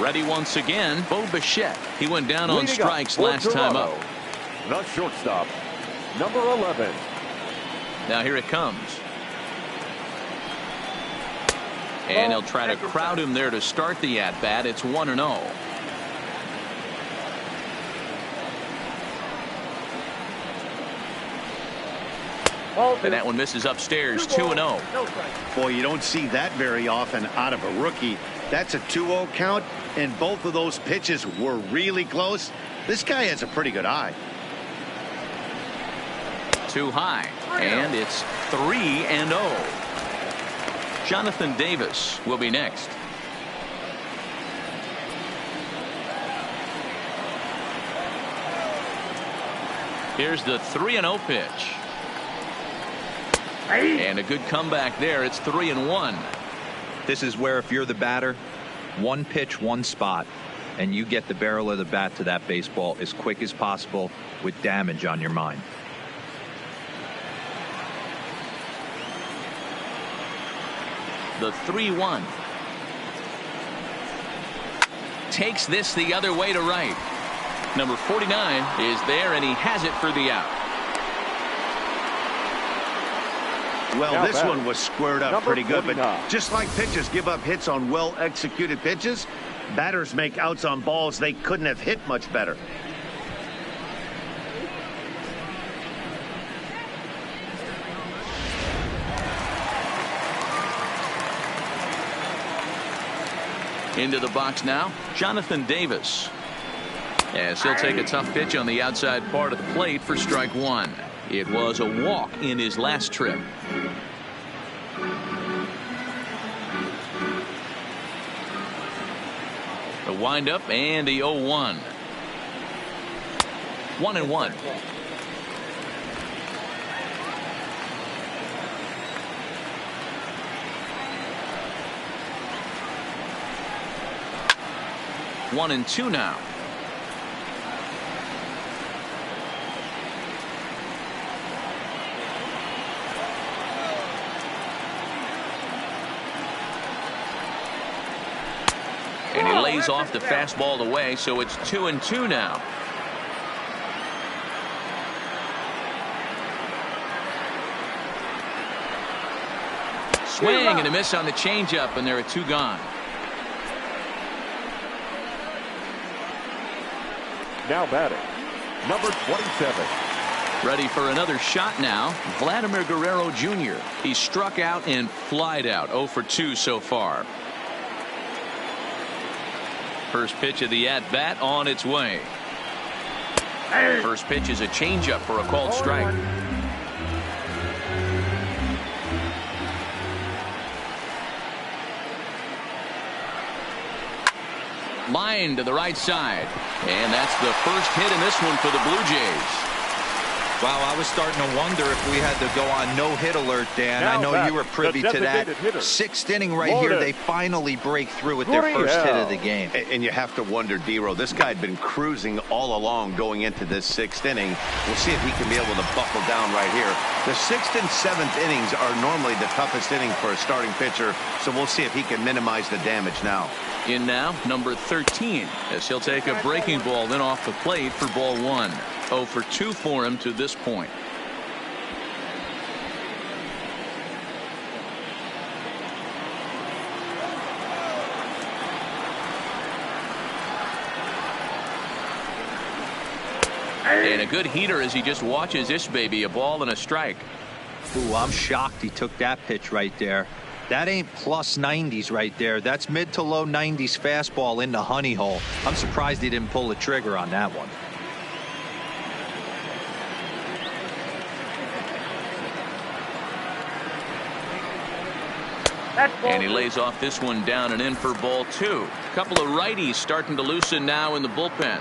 Ready once again, Bo Bichette. He went down on strikes last time up. The shortstop, number 11. Now here it comes. And he'll try to crowd him there to start the at-bat. It's 1-0. And that one misses upstairs. 2-0. Boy, you don't see that very often out of a rookie. That's a 2-0 count, and both of those pitches were really close. This guy has a pretty good eye. Too high, and it's 3-0. Jonathan Davis will be next. Here's the 3-0 pitch. And a good comeback there. It's 3-1. This is where if you're the batter, one pitch, one spot, and you get the barrel of the bat to that baseball as quick as possible with damage on your mind. The 3-1. takes this the other way to right. Number 49 is there, and he has it for the out. Well, Now this batting, one was squared up number pretty good, 49. but just like pitchers give up hits on well-executed pitches, batters make outs on balls they couldn't have hit much better. Into the box now, Jonathan Davis. As he'll take a tough pitch on the outside part of the plate for strike one. It was a walk in his last trip. The windup and the 0-1. 1-1. One and two now. And he lays off the fastball away, so it's 2-2 now. Swing and a miss on the changeup, and there are two gone. Now batting, number 27. Ready for another shot now, Vladimir Guerrero Jr. He struck out and flied out, 0 for 2 so far. First pitch of the at-bat on its way. First pitch is a changeup for a called strike. Line to the right side. And that's the first hit in this one for the Blue Jays. Wow, I was starting to wonder if we had to go on no-hit alert, Dan. Now I know back, you were privy the to that. designated hitter. Sixth inning right Loaded. here. They finally break through with their first hit of the game. And you have to wonder, D-Row, this guy had been cruising all along going into this sixth inning. We'll see if he can be able to buckle down right here. The sixth and seventh innings are normally the toughest inning for a starting pitcher, so we'll see if he can minimize the damage now. In now, number 13, as he'll take a breaking ball then off the plate for ball one. 0 for 2 for him to this point. And a good heater as he just watches this baby, a ball and a strike. Ooh, I'm shocked he took that pitch right there. That ain't plus 90s right there. That's mid to low 90s fastball in the honey hole. I'm surprised he didn't pull the trigger on that one. And he lays off this one down and in for ball two. A couple of righties starting to loosen now in the bullpen.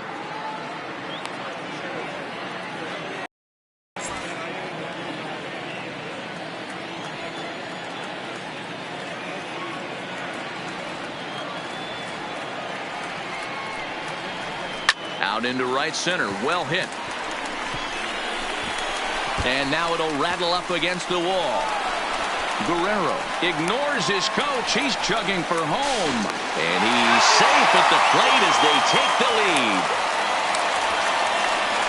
Out into right center, well hit. And now it'll rattle up against the wall. Guerrero ignores his coach. He's chugging for home. And he's safe at the plate as they take the lead.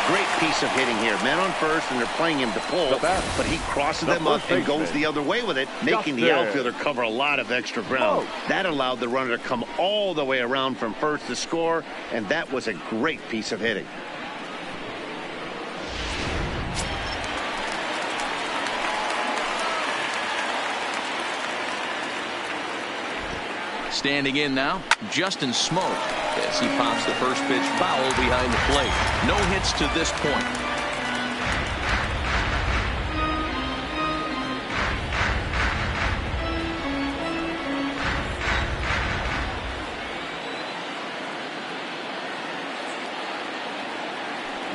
Great piece of hitting here. Men on first, and they're playing him to pull, but he crosses them up and goes the other way with it, making the outfielder cover a lot of extra ground. That allowed the runner to come all the way around from first to score, and that was a great piece of hitting. Standing in now, Justin Smoak, as he pops the first pitch foul behind the plate. No hits to this point.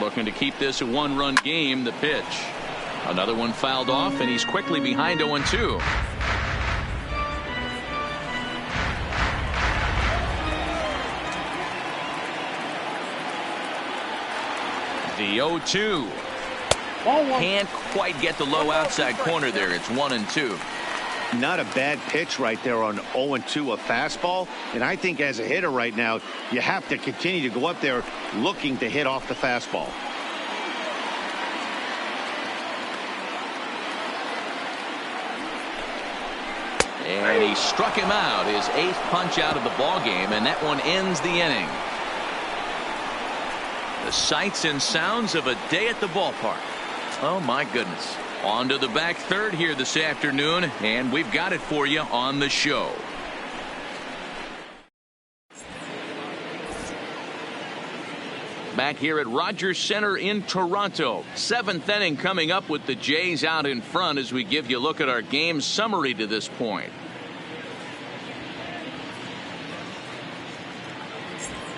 Looking to keep this a one-run game, the pitch. Another one fouled off, and he's quickly behind 0-2. The 0-2. Can't quite get the low outside corner there. It's 1-2. Not a bad pitch right there on 0-2, a fastball. And I think as a hitter right now, you have to continue to go up there looking to hit off the fastball. And he struck him out, his 8th punch out of the ball game, and that one ends the inning. The sights and sounds of a day at the ballpark. Oh my goodness. On to the back third here this afternoon, and we've got it for you on the show. Back here at Rogers Center in Toronto. 7th inning coming up with the Jays out in front as we give you a look at our game summary to this point.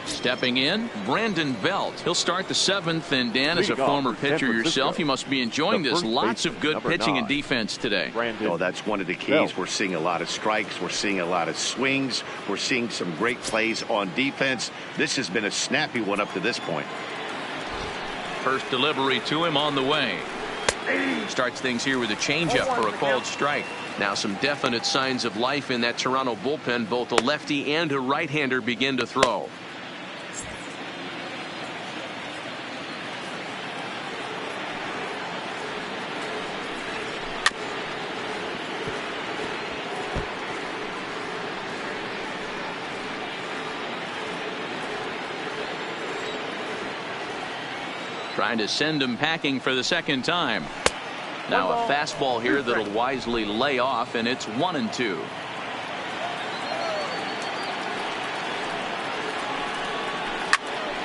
Stepping in, Brandon Belt. He'll start the 7th, and Dan, as a former pitcher yourself, you must be enjoying this. Lots of good pitching and defense today. Oh, that's one of the keys. We're seeing a lot of strikes. We're seeing a lot of swings. We're seeing some great plays on defense. This has been a snappy one up to this point. First delivery to him on the way. Starts things here with a changeup for a called strike. Now some definite signs of life in that Toronto bullpen. Both a lefty and a right-hander begin to throw. Trying to send him packing for the 2nd time. Now a fastball here that'll wisely lay off, and it's 1-2.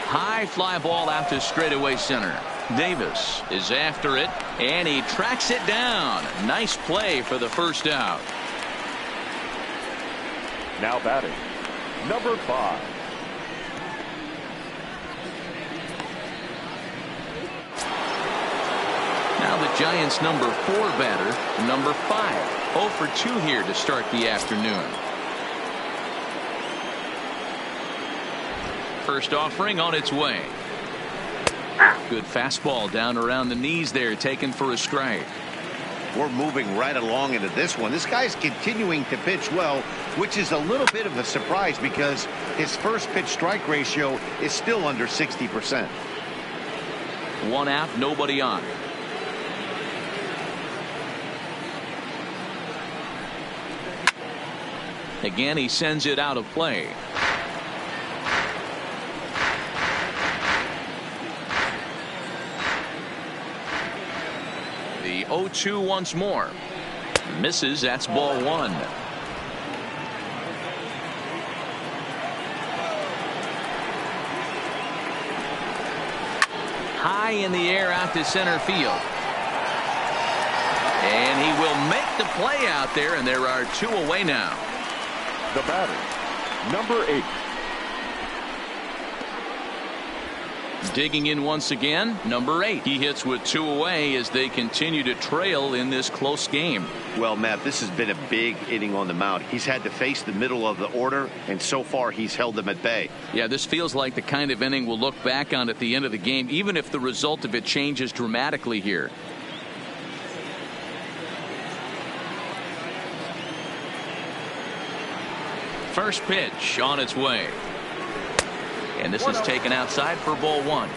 High fly ball out to straightaway center. Davis is after it, and he tracks it down. Nice play for the first out. Now batting, number 5. Now the Giants' number 4 batter, number 5. 0 for 2 here to start the afternoon. First offering on its way. Good fastball down around the knees there, taken for a strike. We're moving right along into this one. This guy's continuing to pitch well, which is a little bit of a surprise because his first pitch strike ratio is still under 60%. 1 out, nobody on. Again, he sends it out of play. The 0-2 once more. Misses. That's ball 1. High in the air out to center field. And he will make the play out there, and there are 2 away now. The batter, number 8. Digging in once again, number 8. He hits with 2 away as they continue to trail in this close game. Well, Matt, this has been a big inning on the mound. He's had to face the middle of the order, and so far he's held them at bay. Yeah, this feels like the kind of inning we'll look back on at the end of the game, even if the result of it changes dramatically here. First pitch on its way. And this is taken outside for ball 1.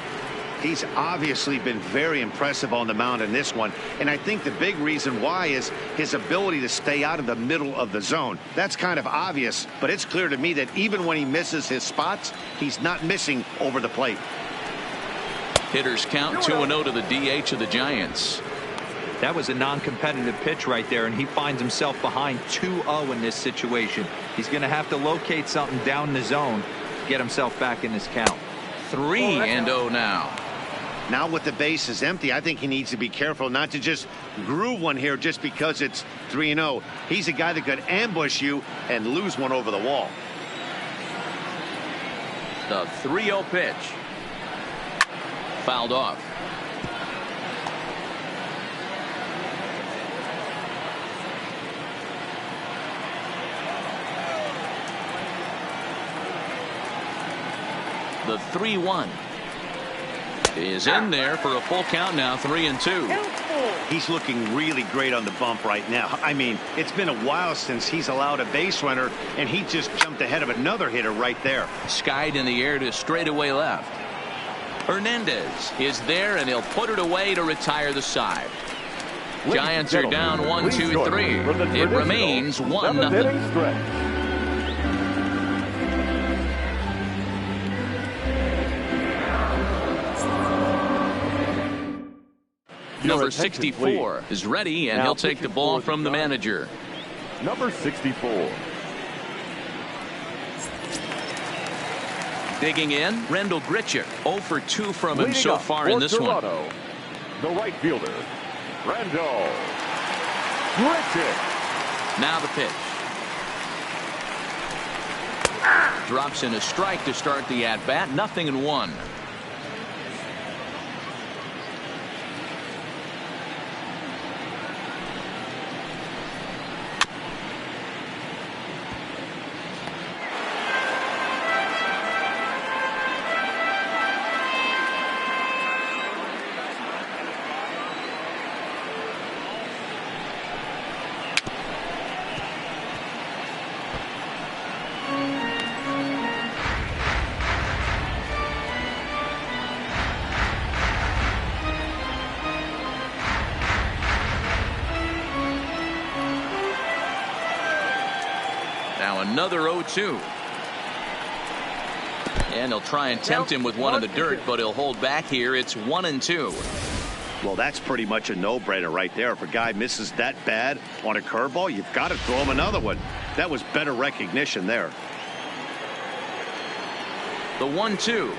He's obviously been very impressive on the mound in this one, and I think the big reason why is his ability to stay out of the middle of the zone. That's kind of obvious, but it's clear to me that even when he misses his spots, he's not missing over the plate. Hitters count 2-0 to the DH of the Giants. That was a non-competitive pitch right there, and he finds himself behind 2-0 in this situation. He's going to have to locate something down the zone to get himself back in this count. 3-0 now. Now with the bases empty, I think he needs to be careful not to just groove one here just because it's 3-0. He's a guy that could ambush you and lose one over the wall. The 3-0 pitch. Fouled off. The 3-1. Is in there for a full count now, 3-2. He's looking really great on the bump right now. I mean, it's been a while since he's allowed a base runner, and he just jumped ahead of another hitter right there. Skied in the air to straightaway left. Hernandez is there, and he'll put it away to retire the side. Giants are down 1-2-3. It remains 1-0. Number 64 is ready, and he'll take the ball from the manager. Number 64. Digging in, Rendell Grichuk. 0 for 2 from him so far in this one. The right fielder, Rendell Grichuk. Now the pitch. Drops in a strike to start the at-bat. 0-1. Now another 0-2. And he'll try and tempt him with one in the dirt, but he'll hold back here. It's 1-2. Well, that's pretty much a no-brainer right there. If a guy misses that bad on a curveball, you've got to throw him another one. That was better recognition there. The 1-2.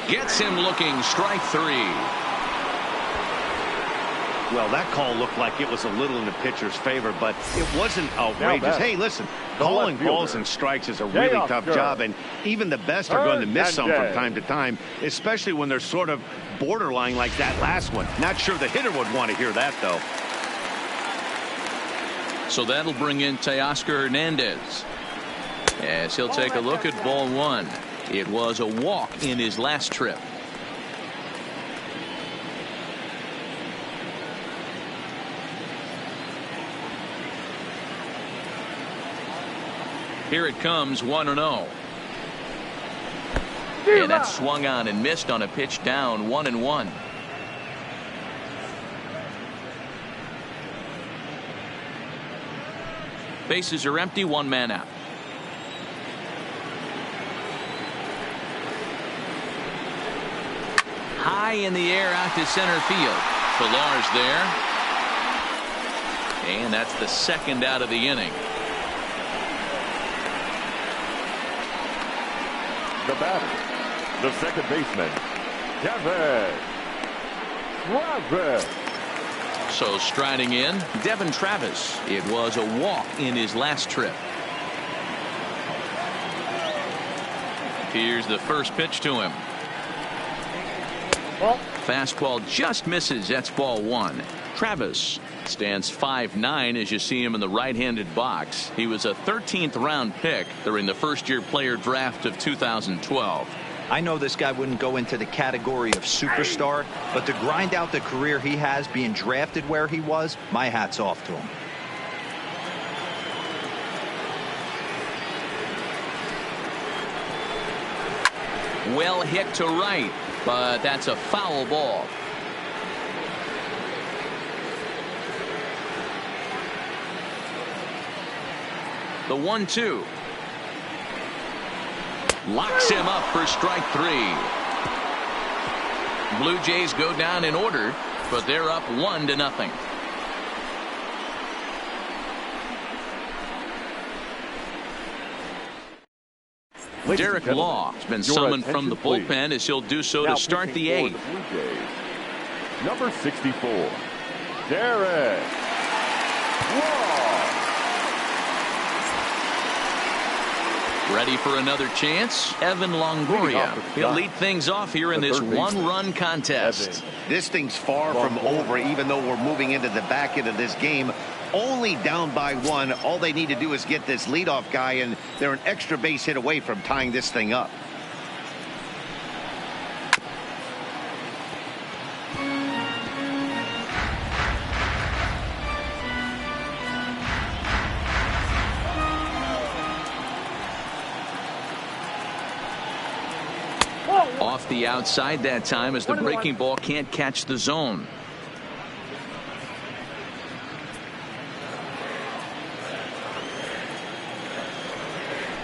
Gets him looking. Strike 3. Well, that call looked like it was a little in the pitcher's favor, but it wasn't outrageous. Hey, listen, calling balls and strikes is a really tough job, and even the best are going to miss some from time to time, especially when they're sort of borderline like that last one. Not sure the hitter would want to hear that, though. So that'll bring in Teoscar Hernandez, as he'll take a look at ball 1. It was a walk in his last trip. Here it comes, 1-0. And that's swung on and missed on a pitch down, 1-1. Bases are empty, 1 man out. High in the air out to center field. Pillar's there. And that's the second out of the inning. The batter, the second baseman, Devin Travis. So striding in, Devin Travis. It was a walk in his last trip. Here's the first pitch to him. Fastball just misses. That's ball 1. Travis stands 5'9" as you see him in the right-handed box. He was a 13th round pick during the first-year player draft of 2012. I know this guy wouldn't go into the category of superstar, but to grind out the career he has being drafted where he was, my hat's off to him. Well hit to right, but that's a foul ball. The 1-2. Locks him up for strike 3. Blue Jays go down in order, but they're up 1-0. Derek Law has been summoned from the bullpen, as he'll do so to start the 8th. Number 64, Derek Law. Ready for another chance? Evan Longoria. He'll lead things off here in this one-run contest. This thing's far from over, even though we're moving into the back end of this game. Only down by 1. All they need to do is get this leadoff guy, and they're an extra base hit away from tying this thing up. Off the outside that time as the breaking ball can't catch the zone.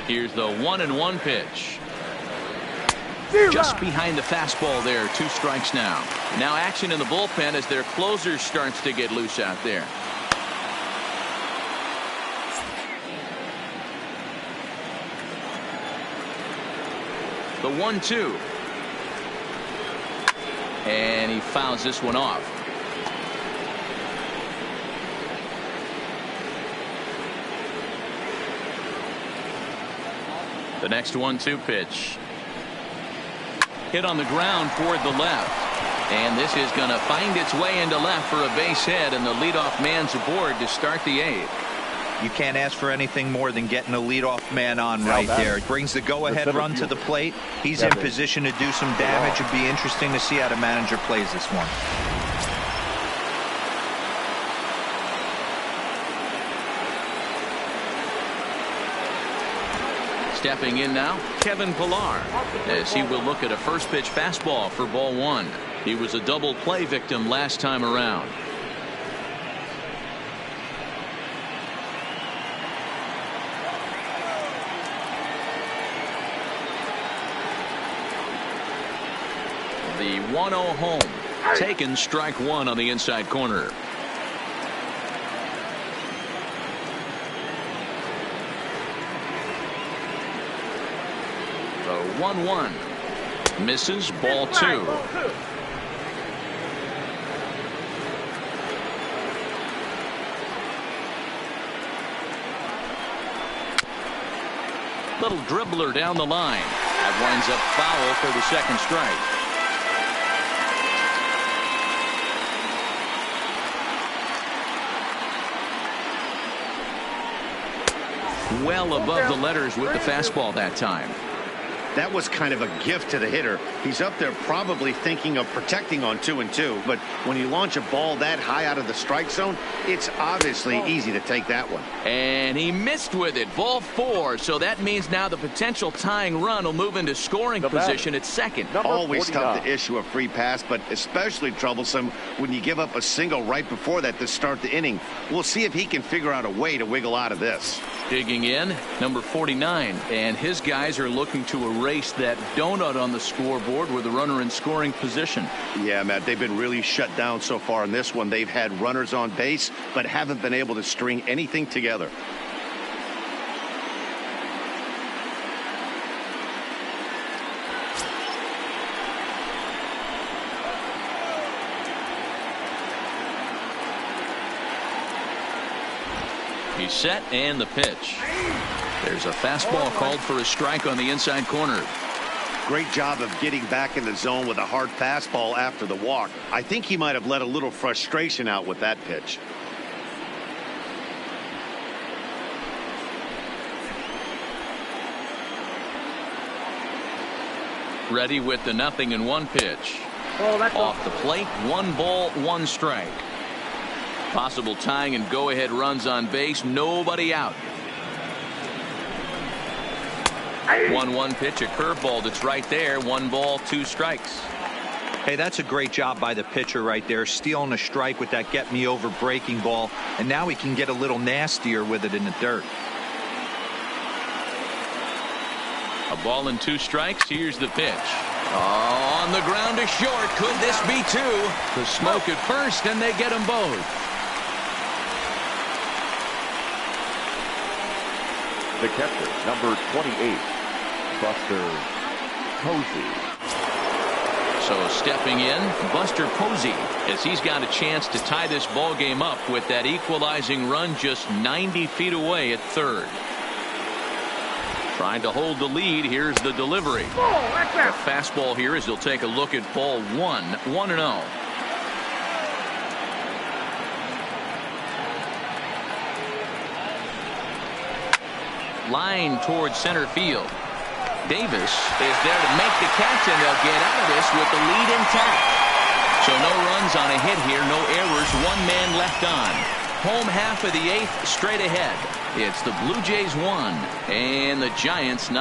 Here's the 1-1 pitch. Just behind the fastball there. 2 strikes now. Now action in the bullpen as their closer starts to get loose out there. The 1-2. And he fouls this one off. The next 1-2 pitch. Hit on the ground toward the left. And this is going to find its way into left for a base hit, and the leadoff man's aboard to start the 8th. You can't ask for anything more than getting a leadoff man on right there. Brings the go-ahead run to the plate. He's in position to do some damage. It'd be interesting to see how the manager plays this one. Stepping in now, Kevin Pillar, as he will look at a first pitch fastball for ball 1. He was a double play victim last time around. The 1-0 home. Taken, strike 1 on the inside corner. The 1-1. Misses, ball 2. Little dribbler down the line. That winds up foul for the second strike. Well above the letters with the fastball that time. That was kind of a gift to the hitter. He's up there probably thinking of protecting on 2-2, but when you launch a ball that high out of the strike zone, it's obviously easy to take that one. And he missed with it. Ball 4. So that means now the potential tying run will move into scoring position at second. Always tough to issue a free pass, but especially troublesome when you give up a single right before that to start the inning. We'll see if he can figure out a way to wiggle out of this. Digging in, number 49, and his guys are looking to erase that donut on the scoreboard with a runner in scoring position. Yeah, Matt, they've been really shut down so far in this one. They've had runners on base, but haven't been able to string anything together. He's set, and the pitch. There's a fastball called for a strike on the inside corner. Great job of getting back in the zone with a hard fastball after the walk. I think he might have let a little frustration out with that pitch. Ready with the 0-1 pitch. Off the plate, 1 ball, 1 strike. Possible tying and go-ahead runs on base. Nobody out. 1-1 pitch, a curveball that's right there. 1 ball, 2 strikes. Hey, that's a great job by the pitcher right there, stealing a strike with that get-me-over breaking ball, and now he can get a little nastier with it in the dirt. A ball and 2 strikes. Here's the pitch. On the ground to short. Could this be 2? The smoke at first, and they get them both. The catcher, number 28, Buster Posey. So stepping in, Buster Posey, as he's got a chance to tie this ball game up with that equalizing run just 90 feet away at third. Trying to hold the lead. Here's the delivery. A fastball here as he'll take a look at ball 1, 1-0. Line towards center field. Davis is there to make the catch, and they'll get out of this with the lead intact. So no runs on a hit here, no errors, 1 man left on. Home half of the 8th straight ahead. It's the Blue Jays 1 and the Giants 0.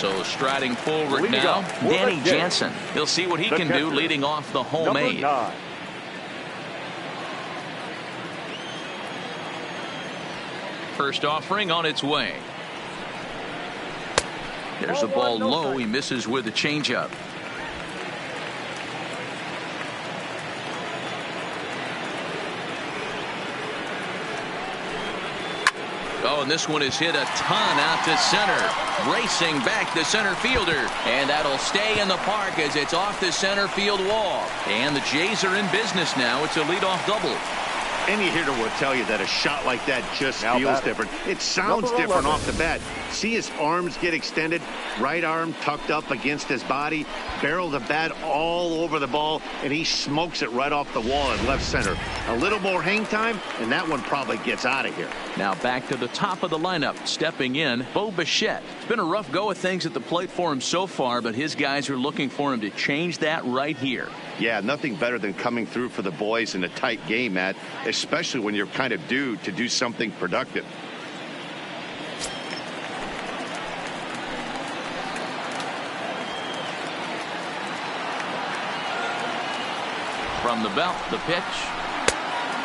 So striding forward Leading now, off for Danny the Jansen. He'll see what he The can do catcher, leading off the Number homemade. 9. First offering on its way. There's a ball low. He misses with a changeup. Oh, and this one is hit a ton out to center. Racing back the center fielder. And that'll stay in the park as it's off the center field wall. And the Jays are in business now. It's a leadoff double. Any hitter will tell you that a shot like that just Now feels batting. different. It sounds Number different 11. off the bat. See his arms get extended, right arm tucked up against his body, barrel the bat all over the ball, and he smokes it right off the wall in left center. A little more hang time, and that one probably gets out of here. Now back to the top of the lineup. Stepping in, Bo Bichette. It's been a rough go of things at the plate for him so far, but his guys are looking for him to change that right here. Yeah, nothing better than coming through for the boys in a tight game, Matt, especially when you're kind of due to do something productive. From the belt, the pitch.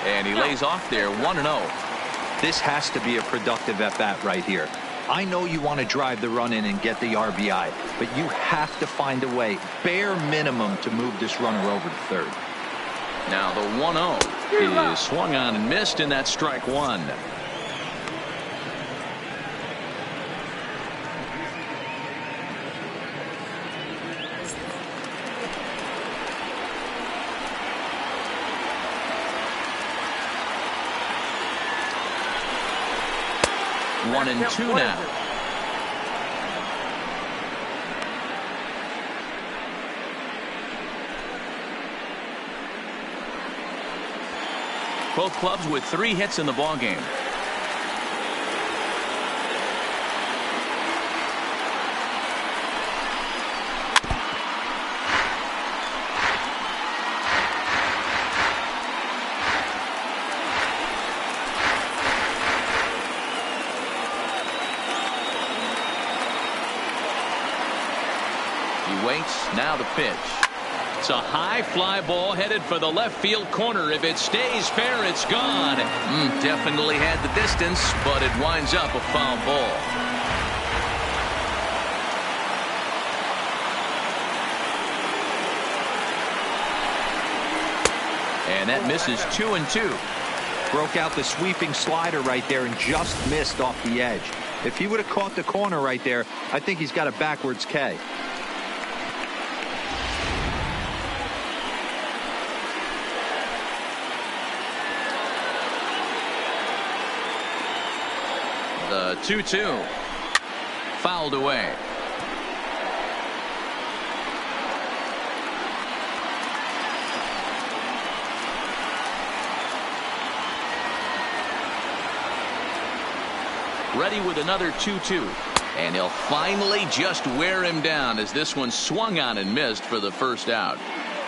And he lays off there, 1-0. This has to be a productive at-bat right here. I know you want to drive the run in and get the RBI, but you have to find a way, bare minimum, to move this runner over to third. Now the 1-0 is swung on and missed, and that's strike one. One and two now. Both clubs with 3 hits in the ballgame. He waits. Now the pitch. It's a high fly ball headed for the left field corner. If it stays fair, it's gone. Definitely had the distance, but it winds up a foul ball. And that misses 2-2. Broke out the sweeping slider right there and just missed off the edge. If he would have caught the corner right there, I think he's got a backwards K. The 2-2 fouled away. Ready with another 2-2. And he'll finally just wear him down as this one swung on and missed for the first out.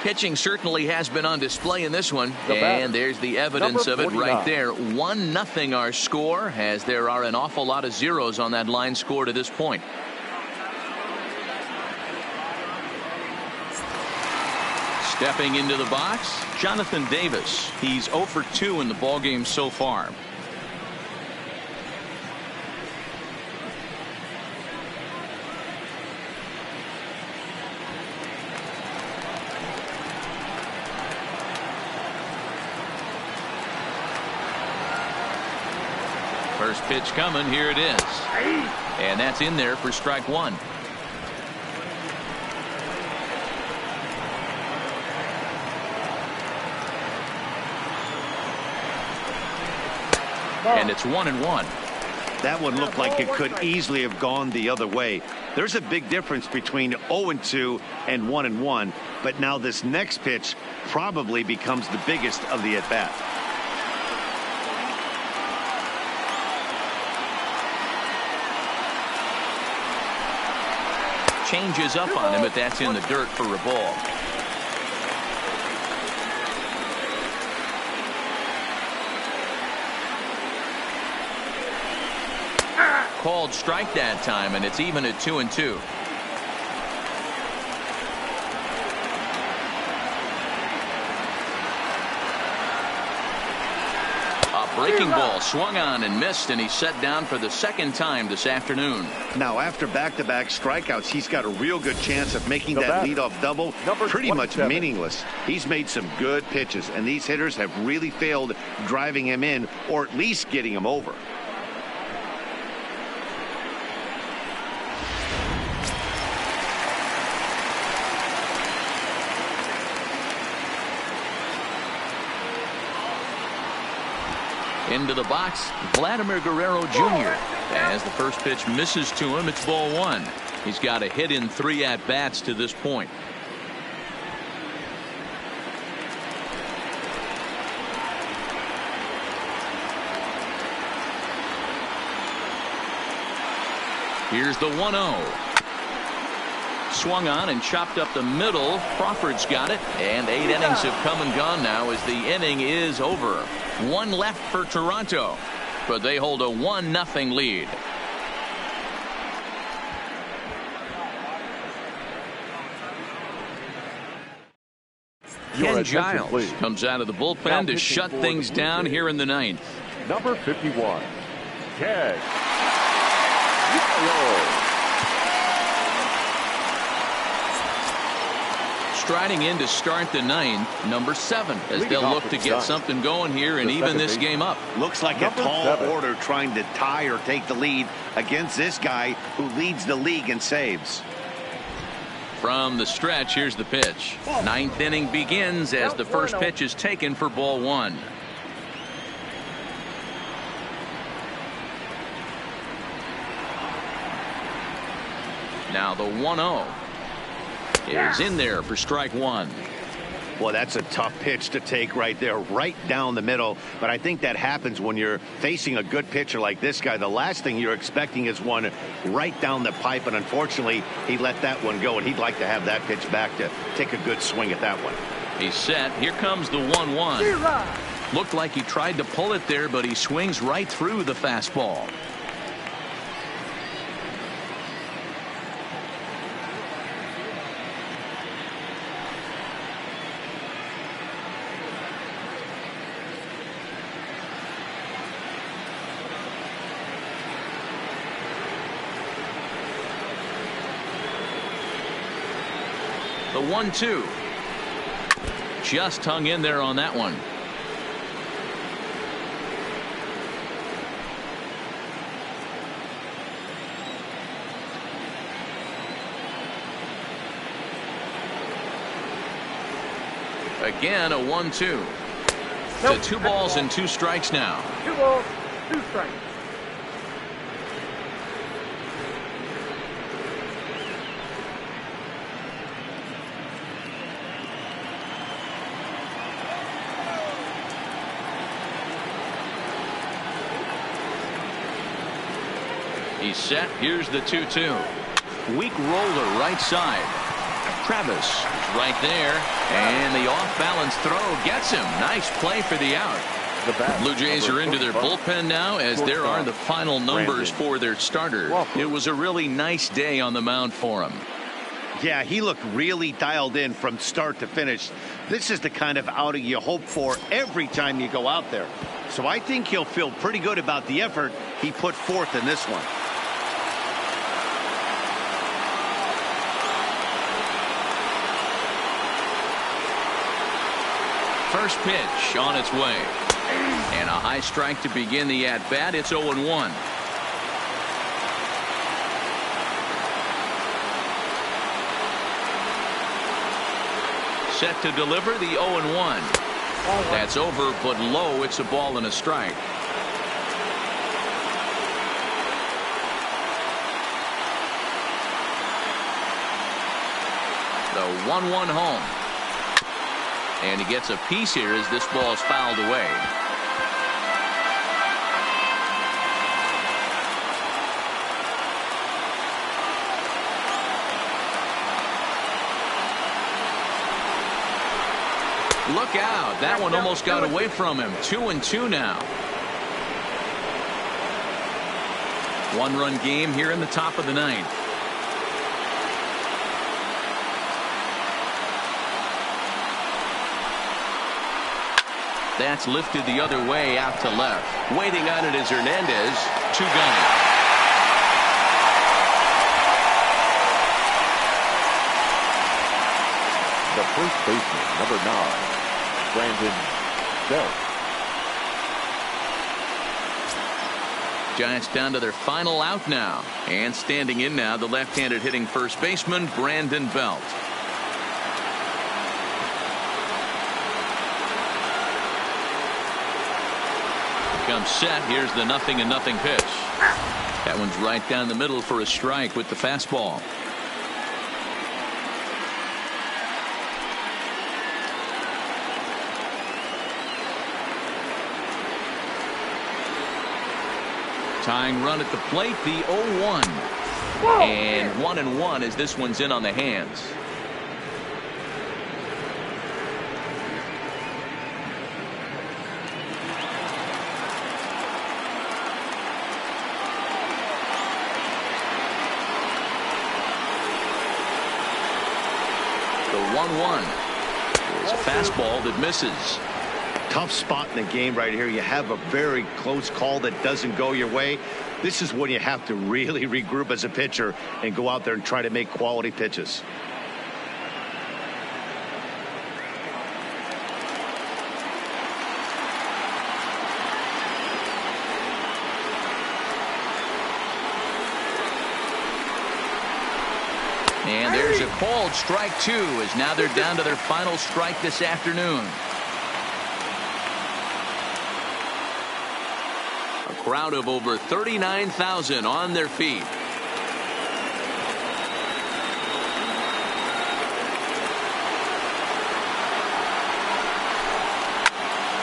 Pitching certainly has been on display in this one, and there's the evidence of it right there. 1-0 our score, as there are an awful lot of zeros on that line score to this point. Stepping into the box, Jonathan Davis. He's 0 for 2 in the ballgame so far. First pitch coming. Here it is. And that's in there for strike one. And it's 1-1. That one looked like it could easily have gone the other way. There's a big difference between 0-2 and 1-1. But now this next pitch probably becomes the biggest of the at-bat. Changes up on him, but that's in the dirt for a ball. Called strike that time, and it's even at 2-2. Breaking ball swung on and missed, and he's set down for the second time this afternoon. Now, after back-to-back strikeouts, he's got a real good chance of making that leadoff double pretty much meaningless. He's made some good pitches, and these hitters have really failed driving him in or at least getting him over. Into the box, Vladimir Guerrero Jr. As the first pitch misses to him, it's ball one. He's got a hit in 3 at-bats to this point. Here's the 1-0. Swung on and chopped up the middle. Crawford's got it, and 8 innings have come and gone now as the inning is over. 1 left for Toronto, but they hold a 1-0 lead. Ken Giles comes out of the bullpen to shut things down here in the 9th. Number 51, Ken. Striding in to start the 9th, number 7, as they'll look to get something going here and even this game up. Looks like a tall order trying to tie or take the lead against this guy who leads the league in saves. From the stretch, here's the pitch. 9th inning begins as the first pitch is taken for ball one. Now the 1-0 is in there for strike one. Well, that's a tough pitch to take right there, right down the middle. But I think that happens when you're facing a good pitcher like this guy. The last thing you're expecting is one right down the pipe. And unfortunately, he let that one go. And he'd like to have that pitch back to take a good swing at that one. He's set. Here comes the 1-1. Looked like he tried to pull it there, but he swings right through the fastball. The 1-2. Just hung in there on that one. Again, a 1-2. To 2 balls and 2 strikes now. 2 balls, 2 strikes. He's set. Here's the 2-2. Weak roller right side. Travis is right there, and the off-balance throw gets him. Nice play for the out. Blue Jays are into their bullpen now, as there are the final numbers for their starter. It was a really nice day on the mound for him. Yeah, he looked really dialed in from start to finish. This is the kind of outing you hope for every time you go out there. So I think he'll feel pretty good about the effort he put forth in this one. First pitch on its way. And a high strike to begin the at-bat. It's 0-1. Set to deliver the 0-1. That's over, but low. It's a ball and a strike. The 1-1 home. And he gets a piece here as this ball is fouled away. Look out. That one almost got away from him. 2-2 now. 1-run game here in the top of the 9th. That's lifted the other way out to left. Waiting on it is Hernandez. 2 gone. The first baseman, number 9, Brandon Belt. Giants down to their final out now. And standing in now, the left-handed hitting first baseman, Brandon Belt. Comes set. Here's the 0-0 pitch. That one's right down the middle for a strike with the fastball. Tying run at the plate, the 0-1. And 1-1 as this one's in on the hands. The 1-1 is a fastball that misses. Tough spot in the game right here. You have a very close call that doesn't go your way. This is when you have to really regroup as a pitcher and go out there and try to make quality pitches. And there's a called strike 2 as now they're down to their final strike this afternoon. A crowd of over 39,000 on their feet.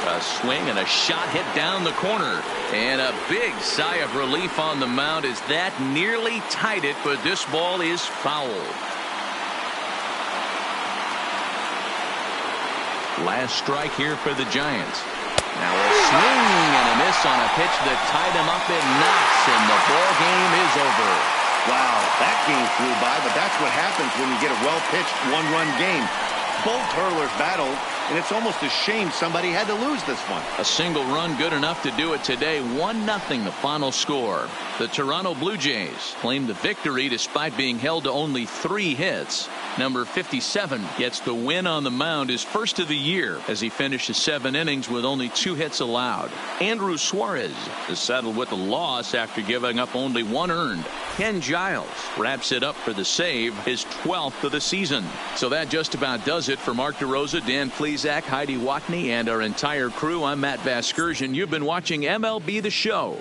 A swing and a shot hit down the corner. And a big sigh of relief on the mound as that nearly tied it, but this ball is fouled. Last strike here for the Giants. Now a swing and a miss on a pitch that tied him up in knots, and the ball game is over. Wow, that game flew by, but that's what happens when you get a well-pitched one-run game. Both hurlers battled, and it's almost a shame somebody had to lose this one. A single run good enough to do it today. 1-0 the final score. The Toronto Blue Jays claim the victory despite being held to only 3 hits. Number 57 gets the win on the mound, his first of the year, as he finishes 7 innings with only 2 hits allowed. Andrew Suarez is saddled with a loss after giving up only 1 earned. Ken Giles wraps it up for the save, his 12th of the season. So that just about does it for Mark DeRosa, Dan Plesac, Heidi Watney, and our entire crew. I'm Matt Vasgersian. You've been watching MLB The Show.